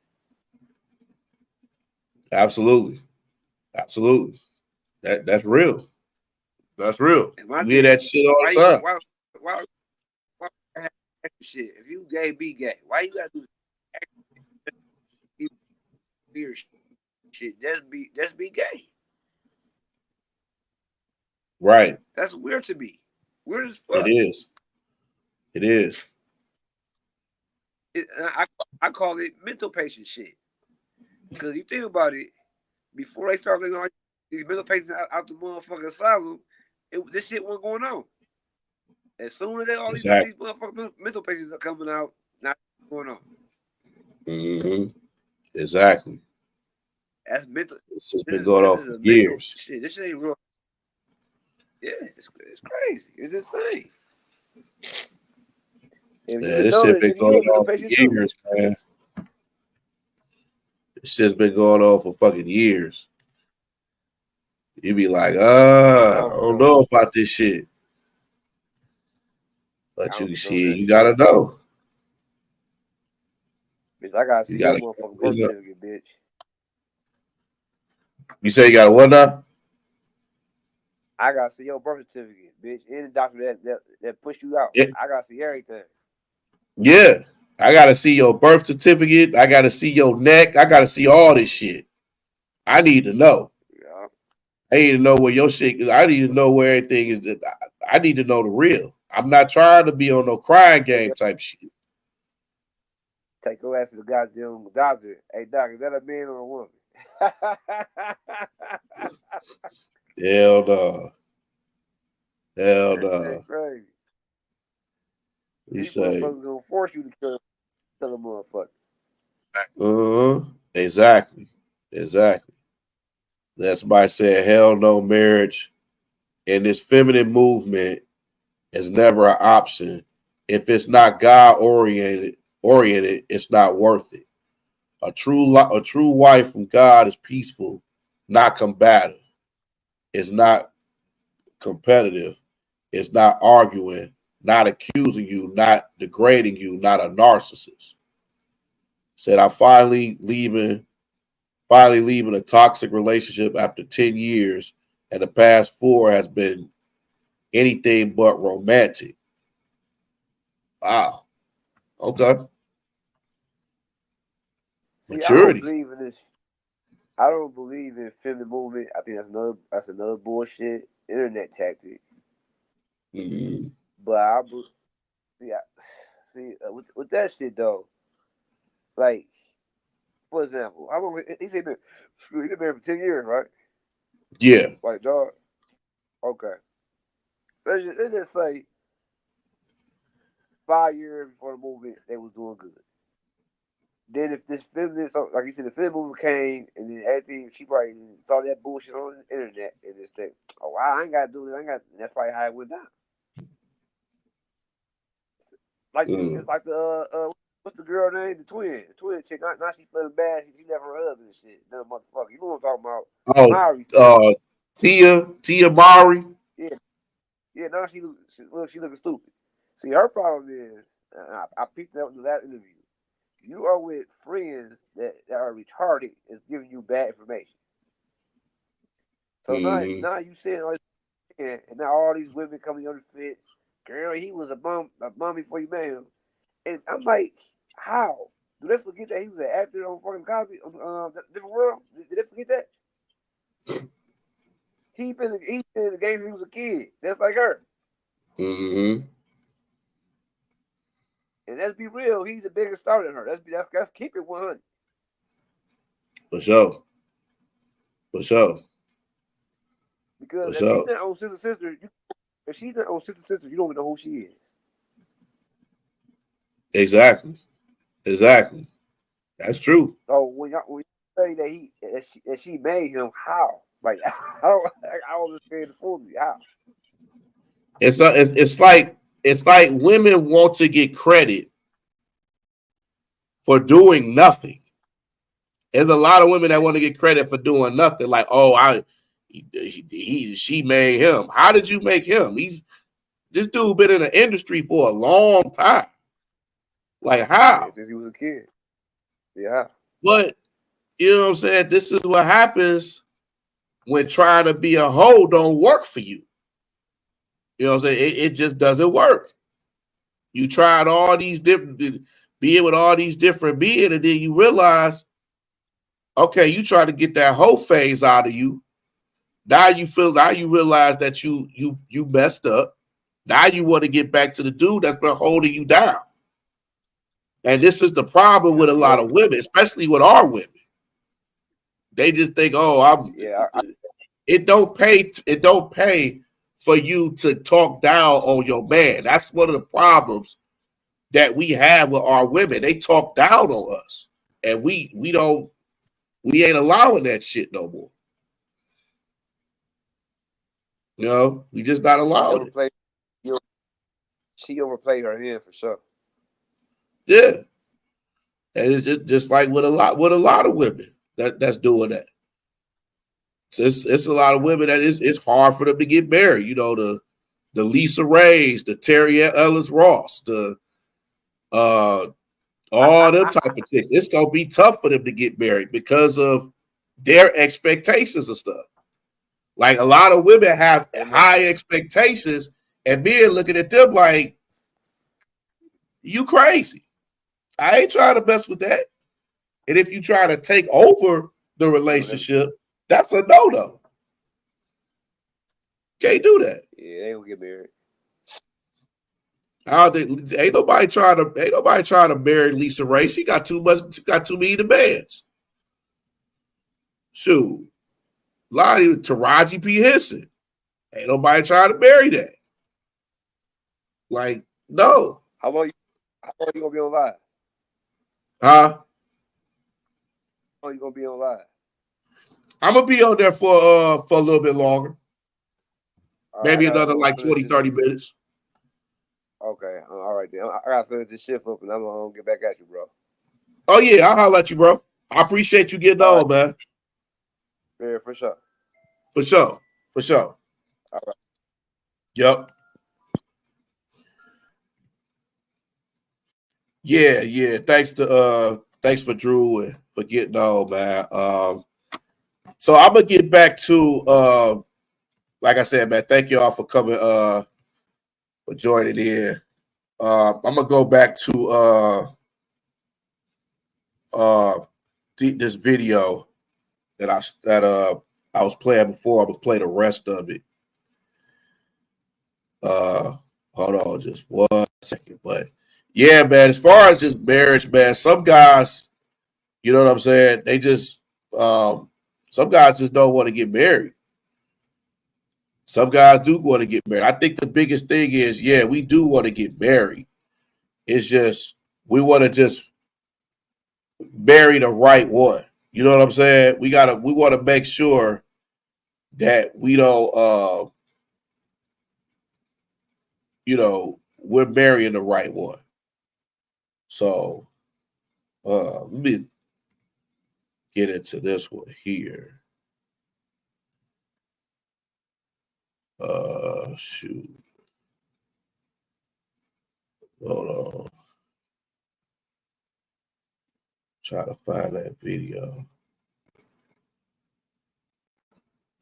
Absolutely. That's real. That's real. You hear that shit all the time. Why have extra shit? If you gay, be gay. Why you gotta do extra weird shit? Just be gay. Right. That's weird to me. Weird as fuck. It is. I call it mental patient shit. Because you think about it, before they started getting all these mental patients out the motherfucking asylum, this shit wasn't going on. As soon as all these motherfucking mental patients are coming out, not going on. Mm-hmm. Exactly. That's mental. It's just been going on for years. Shit, this shit ain't real. Yeah, it's crazy. It's insane. This shit been going on for years, man. This shit's been going on for fucking years. You be like, I don't know about this shit. But you gotta know. Bitch, I gotta see your motherfucking birth certificate, bitch. You say you got a what now? I gotta see your birth certificate, bitch. Any doctor that pushed you out. Yeah. I gotta see everything. Yeah. I gotta see your birth certificate. I gotta see your neck. I gotta see all this shit. I need to know. Yeah. I need to know where your shit is. I need to know where everything is. I need to know the real. I'm not trying to be on no crying game type shit. Take your ass to the goddamn doctor. Hey, doc, is that a man or a woman? Hell no. That's crazy. These motherfuckers gonna force you to kill a motherfucker. Exactly. That's why said hell no marriage. And this feminine movement is never an option. If it's not God oriented, it's not worth it. A true wife from God is peaceful, not combative. It's not competitive. It's not arguing, not accusing you, not degrading you, not a narcissist. Said I'm finally leaving a toxic relationship after 10 years, and the past 4 has been anything but romantic. Wow. Okay. See, Maturity. I don't believe in feminine movement. I think that's another bullshit internet tactic. Mm-hmm. But with that shit though, like for example, how long he said he been married for 10 years, right? Yeah. Like dog. Okay. Let's just say 5 years before the movement, they was doing good. Then if this feminine, like you said, the feminine movement came, and then everything, she probably saw that bullshit on the internet, and just think, oh wow, I ain't gotta do this, and that's probably how it went down. Like it's like the what's the girl name? The twin chick. Now she feeling bad. She left her husband and shit. That motherfucker. You know what I'm talking about? Mari. Tia Mowry. Yeah. Now she looking stupid. See, her problem is, I picked that up in that interview. You are with friends that are retarded is giving you bad information. So now you saying all this, and now all these women coming on the fence. Girl, he was a bum before you met him. And I'm like, how? Do they forget that he was an actor on fucking Cosby on Different World? Did they forget that? He been in the game since he was a kid. That's like her. Mm-hmm. And let's be real, he's a bigger star than her. Let's keep it 100. For sure. Because if she's not on Sister Sister, you don't even know who she is. Exactly. That's true. So when you say that she made him, how? Like I don't understand the fool me. How? It's like women want to get credit for doing nothing. There's a lot of women that want to get credit for doing nothing. Like, oh, she made him. How did you make him? This dude been in the industry for a long time. Like, how? Since he was a kid. Yeah. But you know what I'm saying? This is what happens when trying to be a hoe don't work for you. You know what I'm saying? It just doesn't work. You tried all these different being with all these different beings, and then you realize, okay, you try to get that hoe phase out of you. Now you realize that you messed up. Now you want to get back to the dude that's been holding you down. And this is the problem with a lot of women, especially with our women. They just think, oh, it don't pay for you to talk down on your man. That's one of the problems that we have with our women. They talk down on us. And we ain't allowing that shit no more. You know, we just not allowing it. She overplayed her hand for sure. Yeah. And it's just like with a lot of women that's doing that. So it's a lot of women that it's hard for them to get married. You know, the Lisa Rays, the Terry Ellis Ross, the all them type of chicks. It's gonna be tough for them to get married because of their expectations and stuff. Like a lot of women have high expectations, and men looking at them like, you crazy. I ain't trying to mess with that. And if you try to take over the relationship, that's a no-no. Can't do that. Yeah, they gonna get married. Ain't nobody trying to marry Lisa Ray. She got too many demands. Shoot. Lottie Taraji P. Henson. Ain't nobody trying to marry that. Like, no. How long you gonna be on live? Huh? How long you gonna be on live? I'm gonna be on there for a little bit longer. Maybe another like 20, 30 minutes. Okay. All right then. I gotta finish this shift up and I'm gonna get back at you, bro. Oh yeah, I'll holler at you, bro. I appreciate you getting on, man. Yeah, for sure. For sure. All right. Yep. Yeah. Thanks for Drew and for getting on, man. So I'm gonna get back to like I said, man, thank you all for coming for joining in. I'm gonna go back to this video that I was playing before. I'm gonna play the rest of it. Hold on just 1 second. But yeah, man, as far as just marriage, man, some guys, you know what I'm saying? They just some guys just don't want to get married. Some guys do want to get married. I think the biggest thing is, yeah, we do want to get married. It's just we want to just marry the right one. You know what I'm saying? We want to make sure that we don't we're marrying the right one. So let me get into this one here. Shoot. Hold on. Try to find that video.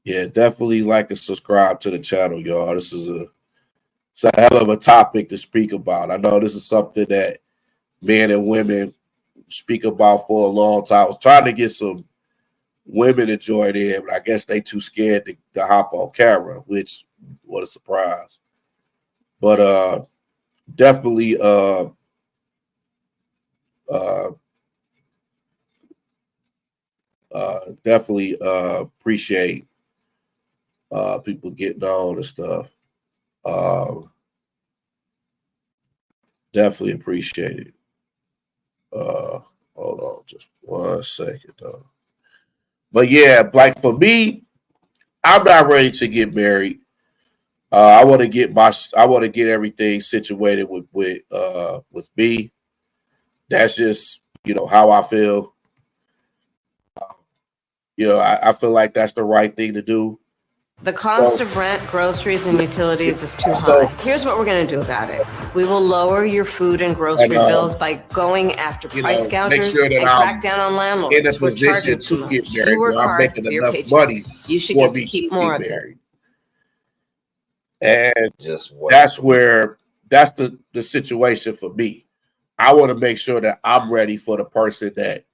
Yeah, definitely like and subscribe to the channel, y'all. It's a hell of a topic to speak about. I know this is something that men and women speak about for a long time. I was trying to get some women to join in, but I guess they too scared to hop on camera, which what a surprise. But definitely appreciate people getting on and stuff. Definitely appreciate it. Hold on, just 1 second, though. But yeah, like for me, I'm not ready to get married. I want to get everything situated with me. That's just how I feel. I feel like that's the right thing to do. The cost of rent, groceries, and utilities is too high. Here's what we're going to do about it. We will lower your food and grocery bills by going after price gougers sure and crack down on landlords in a who are charging position too to much. get married You work where I'm hard making for your enough paycheck. money You should for get to me keep to more get of it. married. And Just what that's the situation for me. I want to make sure that I'm ready for the person that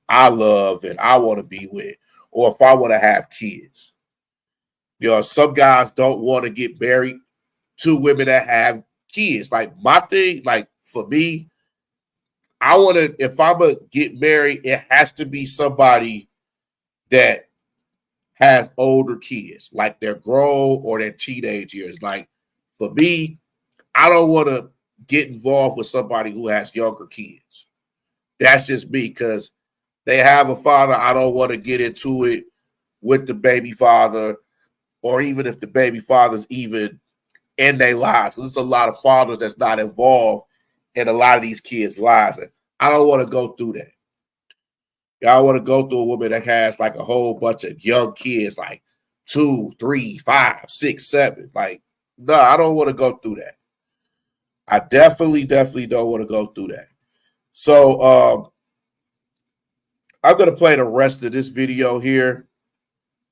I love and I want to be with, or if I want to have kids. Some guys don't want to get married to women that have kids. Like my thing, like for me, I want to, if I'm going to get married, it has to be somebody that has older kids, like they're grown or they're teenage years. Like for me, I don't want to get involved with somebody who has younger kids. That's just me, because they have a father. I don't want to get into it with the baby father, or even if the baby father's even in their lives. There's a lot of fathers that's not involved in a lot of these kids' lives. And I don't want to go through that. I want to go through a woman that has like a whole bunch of young kids, like 2, 3, 5, 6, 7. Like, no, I don't want to go through that. I definitely don't want to go through that. So I'm going to play the rest of this video here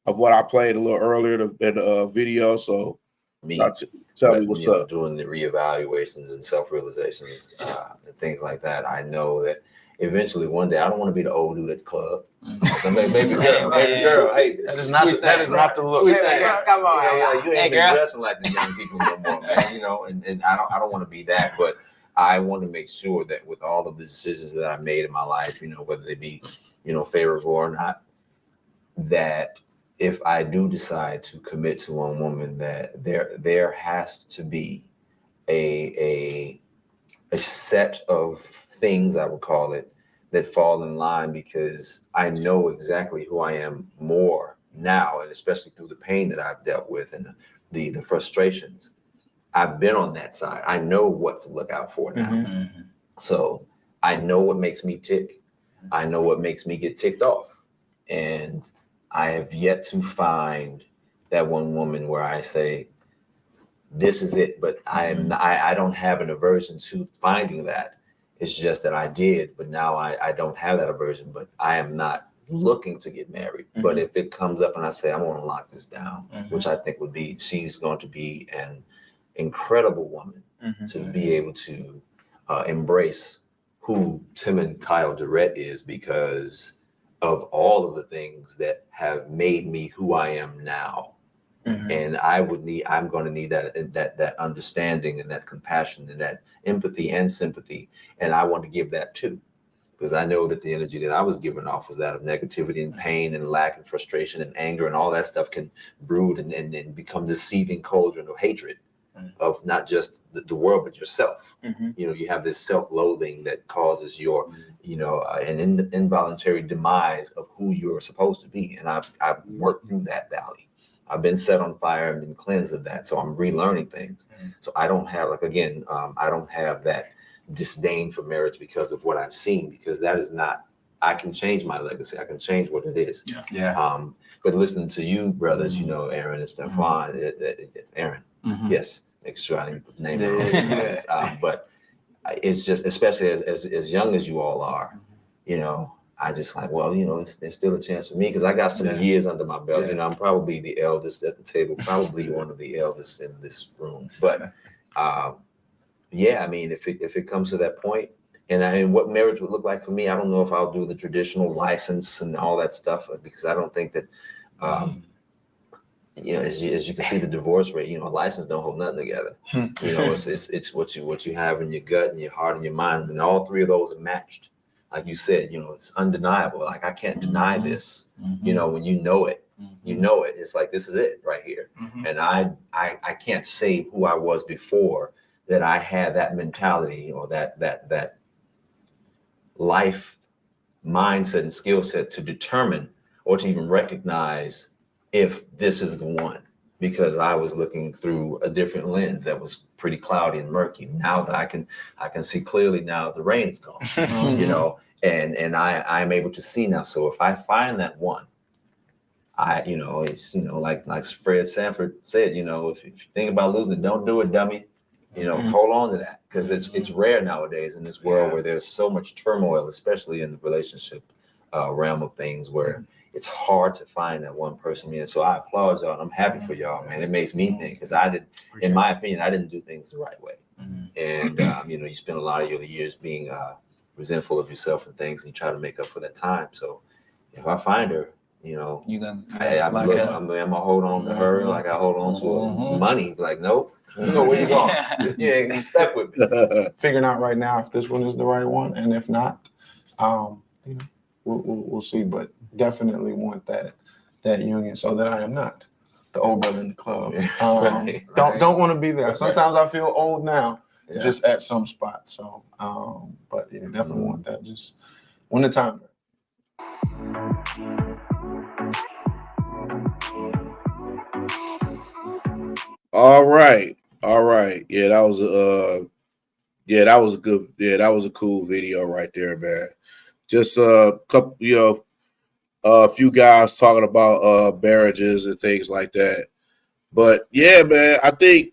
of what I played a little earlier in the video. So tell me what's up. Doing the reevaluations and self-realizations and things like that. I know that eventually one day I don't want to be the old dude at the club. So maybe girl, hey, that is not the look. Come on, you ain't been dressing like the young people no more, man. And I don't want to be that, but I want to make sure that with all of the decisions that I've made in my life, whether they be, favorable or not, that if I do decide to commit to one woman, that there has to be a set of things, I would call it, that fall in line, because I know exactly who I am more now, and especially through the pain that I've dealt with and the frustrations. I've been on that side. I know what to look out for now. Mm-hmm. So I know what makes me tick. I know what makes me get ticked off. And I have yet to find that one woman where I say, this is it. But I don't have an aversion to finding that. It's just that I did, but now I don't have that aversion, but I am not looking to get married. Mm-hmm. But if it comes up and I say, I'm going to lock this down, which I think would be, she's going to be an incredible woman to be able to embrace who Tim and Kyle Durrett is, because of all of the things that have made me who I am now. And I'm going to need that understanding and that compassion and that empathy and sympathy. And I want to give that too, because I know that the energy that I was giving off was that of negativity and pain and lack and frustration and anger, and all that stuff can brood and become this seething cauldron of hatred of not just the world, but yourself. You have this self-loathing that causes your, an involuntary demise of who you're supposed to be. And I've worked through that valley. I've been set on fire and been cleansed of that. So I'm relearning things. So I don't have, I don't have that disdain for marriage because of what I've seen, because that is not, I can change my legacy. I can change what it is. But listening to you brothers, Aaron and Stefan, Aaron, yes, make sure I didn't put the name wrong. But it's just, especially as young as you all are, I just like, well, there's still a chance for me, because I got some years under my belt. I'm probably the eldest at the table, probably one of the eldest in this room. But if it comes to that point, and what marriage would look like for me, I don't know if I'll do the traditional license and all that stuff, because I don't think that, as you can see, the divorce rate, a license don't hold nothing together. It's what you have in your gut and your heart and your mind, and all three of those are matched. Like you said, it's undeniable. Like, I can't deny this. When you know it, it's like, this is it right here. And I can't say who I was before that I had that mentality or that life mindset and skill set to determine or to even recognize if this is the one, because I was looking through a different lens that was pretty cloudy and murky. Now that I can see clearly now the rain is gone, you know, and I'm able to see now. So if I find that one, it's, like Fred Sanford said, if you think about losing it, don't do it, dummy. Hold on to that, because it's rare nowadays in this world where there's so much turmoil, especially in the relationship realm of things, where it's hard to find that one person. Man, so I applaud y'all. And I'm happy for y'all, man. It makes me think, because in my opinion, I didn't do things the right way. And you spend a lot of your years being resentful of yourself and things, and you try to make up for that time. So if I find her, I'm gonna hold on to her like I hold on to money. Like, nope. Where you going? You stuck with me. Figuring out right now if this one is the right one, and if not, we'll see. But definitely want that union, so that I am not the old brother in the club. Don't want to be there. Sometimes I feel old now, just at some spots. So, but yeah, definitely want that. Just when the time. All right. Yeah, that was a cool video right there, man. Just a couple, a few guys talking about marriages and things like that. But yeah, man, I think,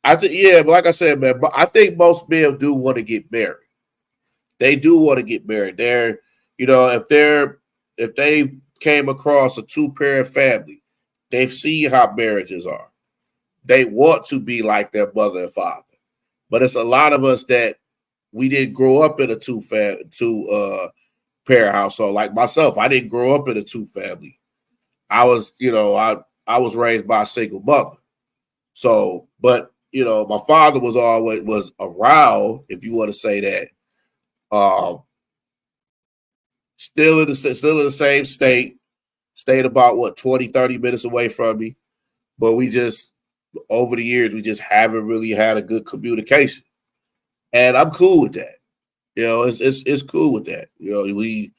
but like I said, man, but I think most men do want to get married. They do want to get married. They're, if they came across a two-parent family, they've seen how marriages are. They want to be like their mother and father. But it's a lot of us that we didn't grow up in a two-parent household. Like myself, I didn't grow up in a two-family. I was, I was raised by a single mother. So, but my father was around, if you want to say that. Still in the same state. Stayed about 20, 30 minutes away from me. But we just, over the years, we just haven't really had a good communication. And I'm cool with that. It's cool with that. We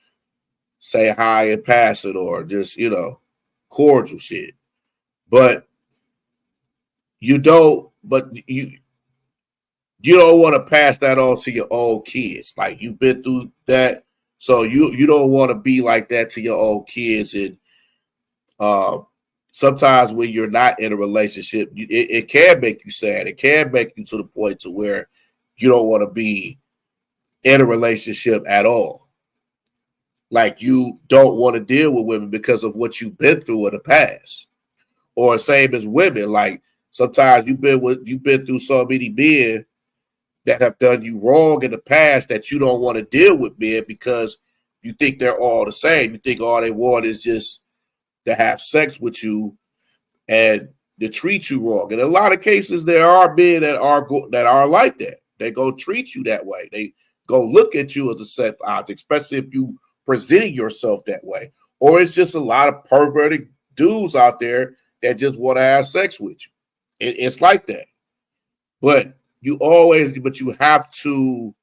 say hi and pass it, or just, cordial shit. But you don't want to pass that on to your own kids. Like, you've been through that. So you don't want to be like that to your own kids. And sometimes when you're not in a relationship, it can make you sad. It can make you to the point to where you don't want to be in a relationship at all. Like, you don't want to deal with women because of what you've been through in the past. Or same as women, like sometimes you've been through so many men that have done you wrong in the past that you don't want to deal with men because you think they're all the same. You think all they want is just to have sex with you and to treat you wrong. In a lot of cases, there are men that are like that. They go treat you that way. They go look at you as a sex object, especially if you presenting yourself that way. Or it's just a lot of perverted dudes out there that just want to have sex with you. It's like that. But you have to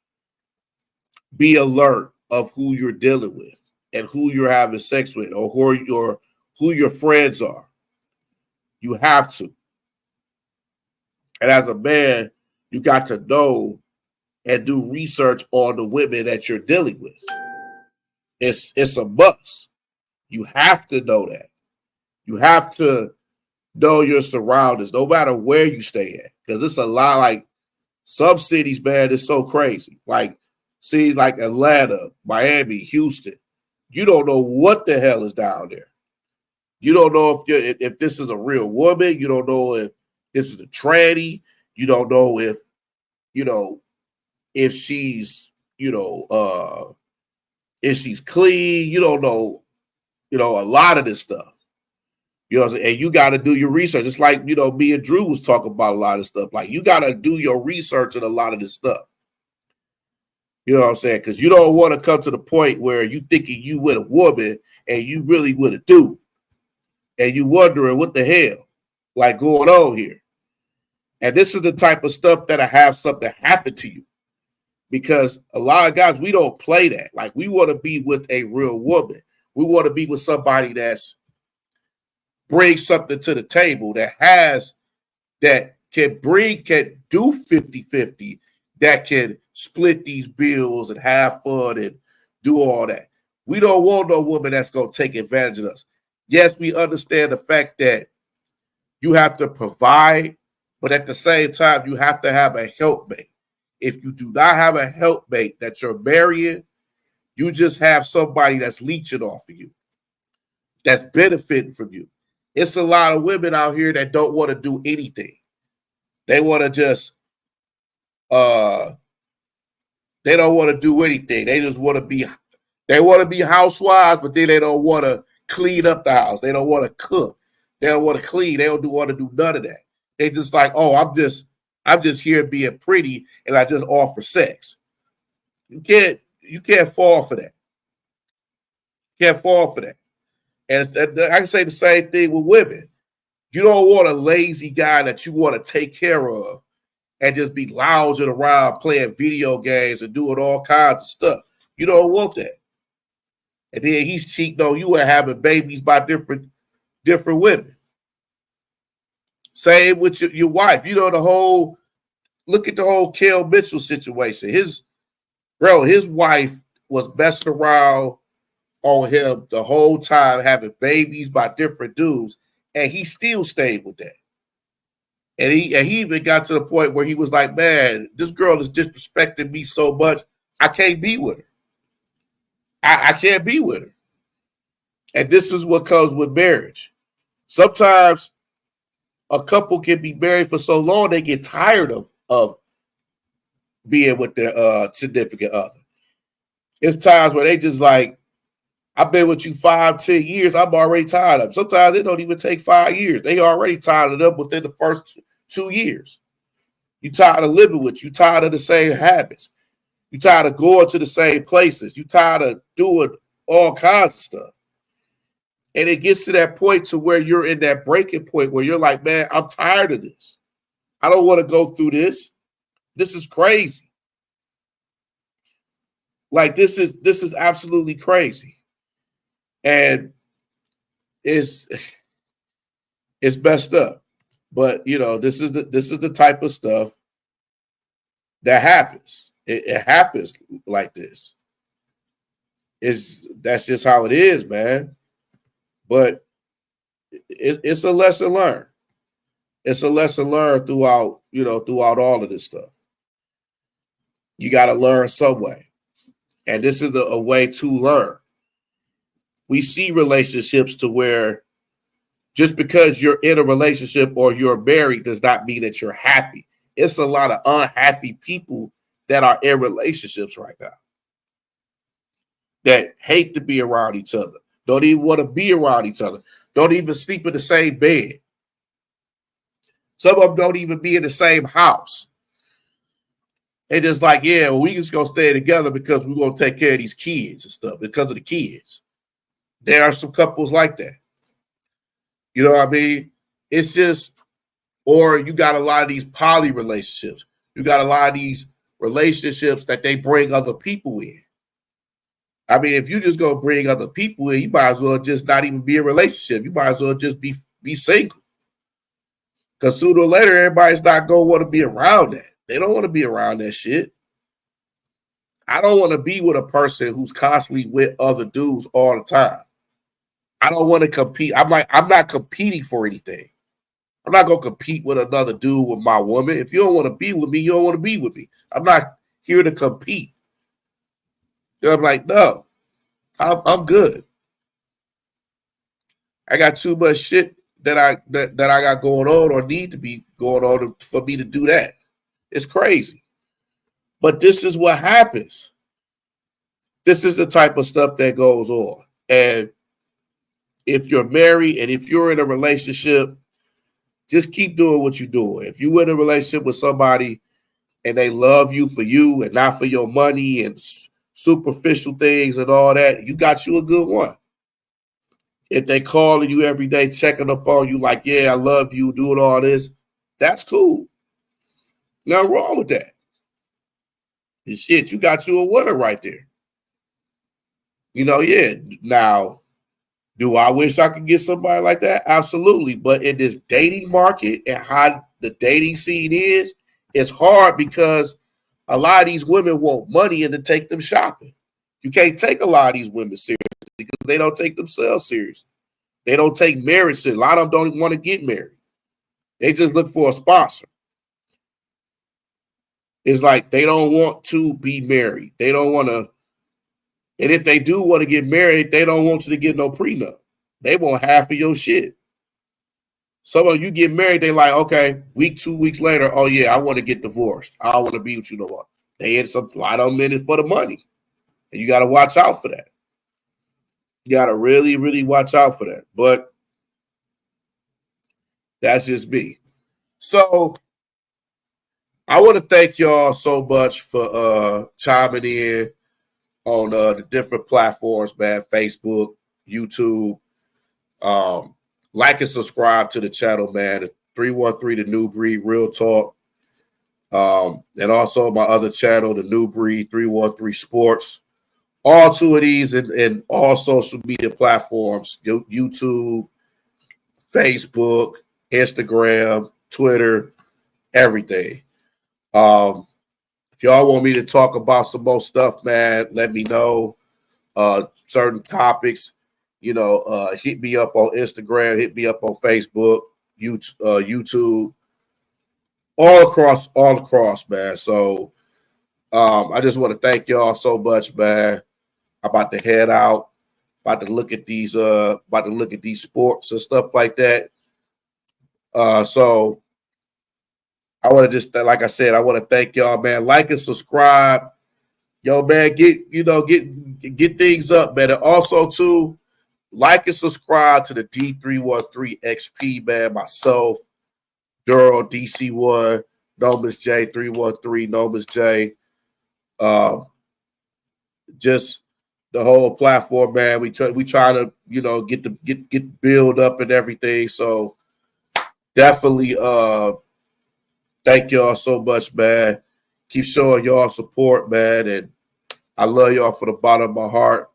be alert of who you're dealing with and who you're having sex with, or who your friends are. You have to. And as a man, you got to know and do research on the women that you're dealing with. It's a must. You have to know that. You have to know your surroundings, no matter where you stay at. Because it's a lot, like some cities, man, it's so crazy. Like, see, like Atlanta, Miami, Houston. You don't know what the hell is down there. You don't know if this is a real woman. You don't know if this is a tranny. You don't know if she's, if she's clean. You don't know, a lot of this stuff. You know what I'm saying? And you got to do your research. It's like, me and Drew was talking about a lot of stuff. Like, you got to do your research in a lot of this stuff. You know what I'm saying? Because you don't want to come to the point where you thinking you with a woman and you really with a dude. And you wondering what the hell like going on here. And this is the type of stuff that'll have something happen to you. because a lot of guys, we don't play that. Like, we want to be with a real woman. We want to be with somebody that's brings something to the table, that can do 50-50, that can split these bills and have fun and do all that. We don't want no woman that's going to take advantage of us. Yes, we understand the fact that you have to provide, but at the same time, you have to have a helpmate. If you do not have a helpmate that you're marrying, you just have somebody that's leeching off of you, that's benefiting from you. It's a lot of women out here that don't want to do anything. They want to just, they don't want to do anything. They just want to be, housewives, but then they don't want to clean up the house. They don't want to cook. They don't want to clean. They don't want to do none of that. They just like, oh, I'm just here being pretty, and I just offer sex. You can't fall for that. Can't fall for that. And I can say the same thing with women. You don't want a lazy guy that you want to take care of and just be lounging around playing video games and doing all kinds of stuff. You don't want that. And then he's cheating on you and having babies by different women. Same with your wife. You know, look at the whole Kel Mitchell situation. His wife was messing around on him the whole time, having babies by different dudes, and he still stayed with that. And he even got to the point where he was like, man, this girl is disrespecting me so much, I can't be with her. I can't be with her. And this is what comes with marriage. Sometimes a couple can be married for so long, they get tired of being with their significant other. It's times where they just like, I've been with you 5-10 years. I'm already tired of them. Sometimes it don't even take 5 years. They already tired of them within the first 2 years. You tired of living with you. Tired of the same habits. You tired of going to the same places. You tired of doing all kinds of stuff. And it gets to that point to where you're in that breaking point where you're like, man, I'm tired of this. I don't want to go through this. This is crazy. Like, this is absolutely crazy. And it's messed up. But you know, this is the type of stuff that happens. It happens like this. That's just how it is, man. But it's a lesson learned. It's a lesson learned throughout all of this stuff. You got to learn some way. And this is a way to learn. We see relationships to where just because you're in a relationship or you're married does not mean that you're happy. It's a lot of unhappy people that are in relationships right now that hate to be around each other, don't even want to be around each other, don't even sleep in the same bed. Some of them don't even be in the same house. They just like, yeah, well, we just gonna stay together because we're gonna take care of these kids and stuff because of the kids. There are some couples like that. You know what I mean? It's just, or you got a lot of these poly relationships. You got a lot of these relationships that they bring other people in. I mean, if you just go bring other people in, you might as well just not even be in a relationship. You might as well just be single. Because sooner or later, everybody's not going to want to be around that. They don't want to be around that shit. I don't want to be with a person who's constantly with other dudes all the time. I don't want to compete. I'm not competing for anything. I'm not going to compete with another dude with my woman. If you don't want to be with me, you don't want to be with me. I'm not here to compete. I'm like, no, I'm good. I got too much shit that I got going on or need to be going on for me to do that. It's crazy. But this is what happens. This is the type of stuff that goes on. And if you're married and if you're in a relationship, just keep doing what you're doing. If you're in a relationship with somebody and they love you for you and not for your money and superficial things and all that, you got you a good one. If they calling you every day, checking up on you like, yeah, I love you, doing all this, that's cool. Nothing wrong with that. And shit, you got you a winner right there. You know, yeah. Now, do I wish I could get somebody like that? Absolutely. But in this dating market and how the dating scene is, it's hard because a lot of these women want money and to take them shopping. You can't take a lot of these women seriously because they don't take themselves seriously. They don't take marriage seriously. A lot of them don't even want to get married. They just look for a sponsor. It's like they don't want to be married. They don't want to. And if they do want to get married, they don't want you to get no prenup. They want half of your shit. Some of you get married, they like, okay, 2 weeks later, oh yeah, I want to get divorced. I don't want to be with you no more. They had a lot of them in it for the money. And you got to watch out for that. You got to really, really watch out for that. But that's just me. So I want to thank y'all so much for chiming in on the different platforms, man. Facebook, YouTube. Like and subscribe to the channel, man. 313 The New Breed Real Talk. And also my other channel, The New Breed 313 Sports. All two of these and all social media platforms, YouTube, Facebook, Instagram, Twitter, everything. If y'all want me to talk about some more stuff, man, let me know. Certain topics, you know, hit me up on Instagram, hit me up on Facebook, YouTube, all across, man. So I just want to thank y'all so much, man. I'm about to head out, about to look at these sports and stuff like that. So I want to just, like I said, I want to thank y'all, man. Like and subscribe. Yo, man, get things up, man. And also, too, like and subscribe to the D313 XP, man. Myself, Duro, DC1, Nomus J, 313, Nomus J. Just the whole platform, man. We try to, you know, get build up and everything. So definitely thank y'all so much, man. Keep showing y'all support, man. And I love y'all from the bottom of my heart.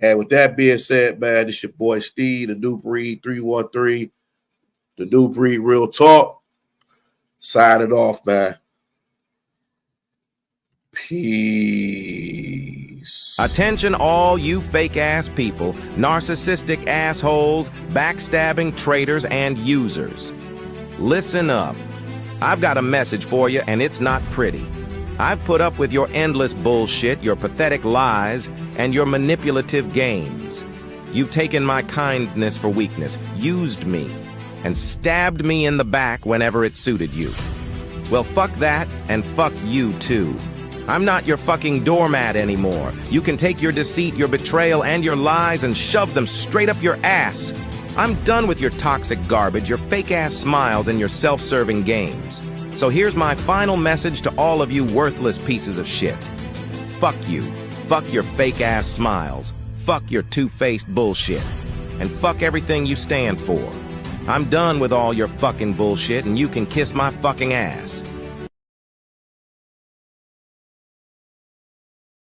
And with that being said, man, this your boy Steve, The New Breed 313, The New Breed Real Talk. Signing off, man. Peace. Attention all you fake-ass people, narcissistic assholes, backstabbing traitors, and users. Listen up. I've got a message for you, and it's not pretty. I've put up with your endless bullshit, your pathetic lies, and your manipulative games. You've taken my kindness for weakness, used me, and stabbed me in the back whenever it suited you. Well, fuck that, and fuck you too. I'm not your fucking doormat anymore. You can take your deceit, your betrayal, and your lies and shove them straight up your ass. I'm done with your toxic garbage, your fake-ass smiles, and your self-serving games. So here's my final message to all of you worthless pieces of shit. Fuck you. Fuck your fake-ass smiles. Fuck your two-faced bullshit. And fuck everything you stand for. I'm done with all your fucking bullshit, and you can kiss my fucking ass.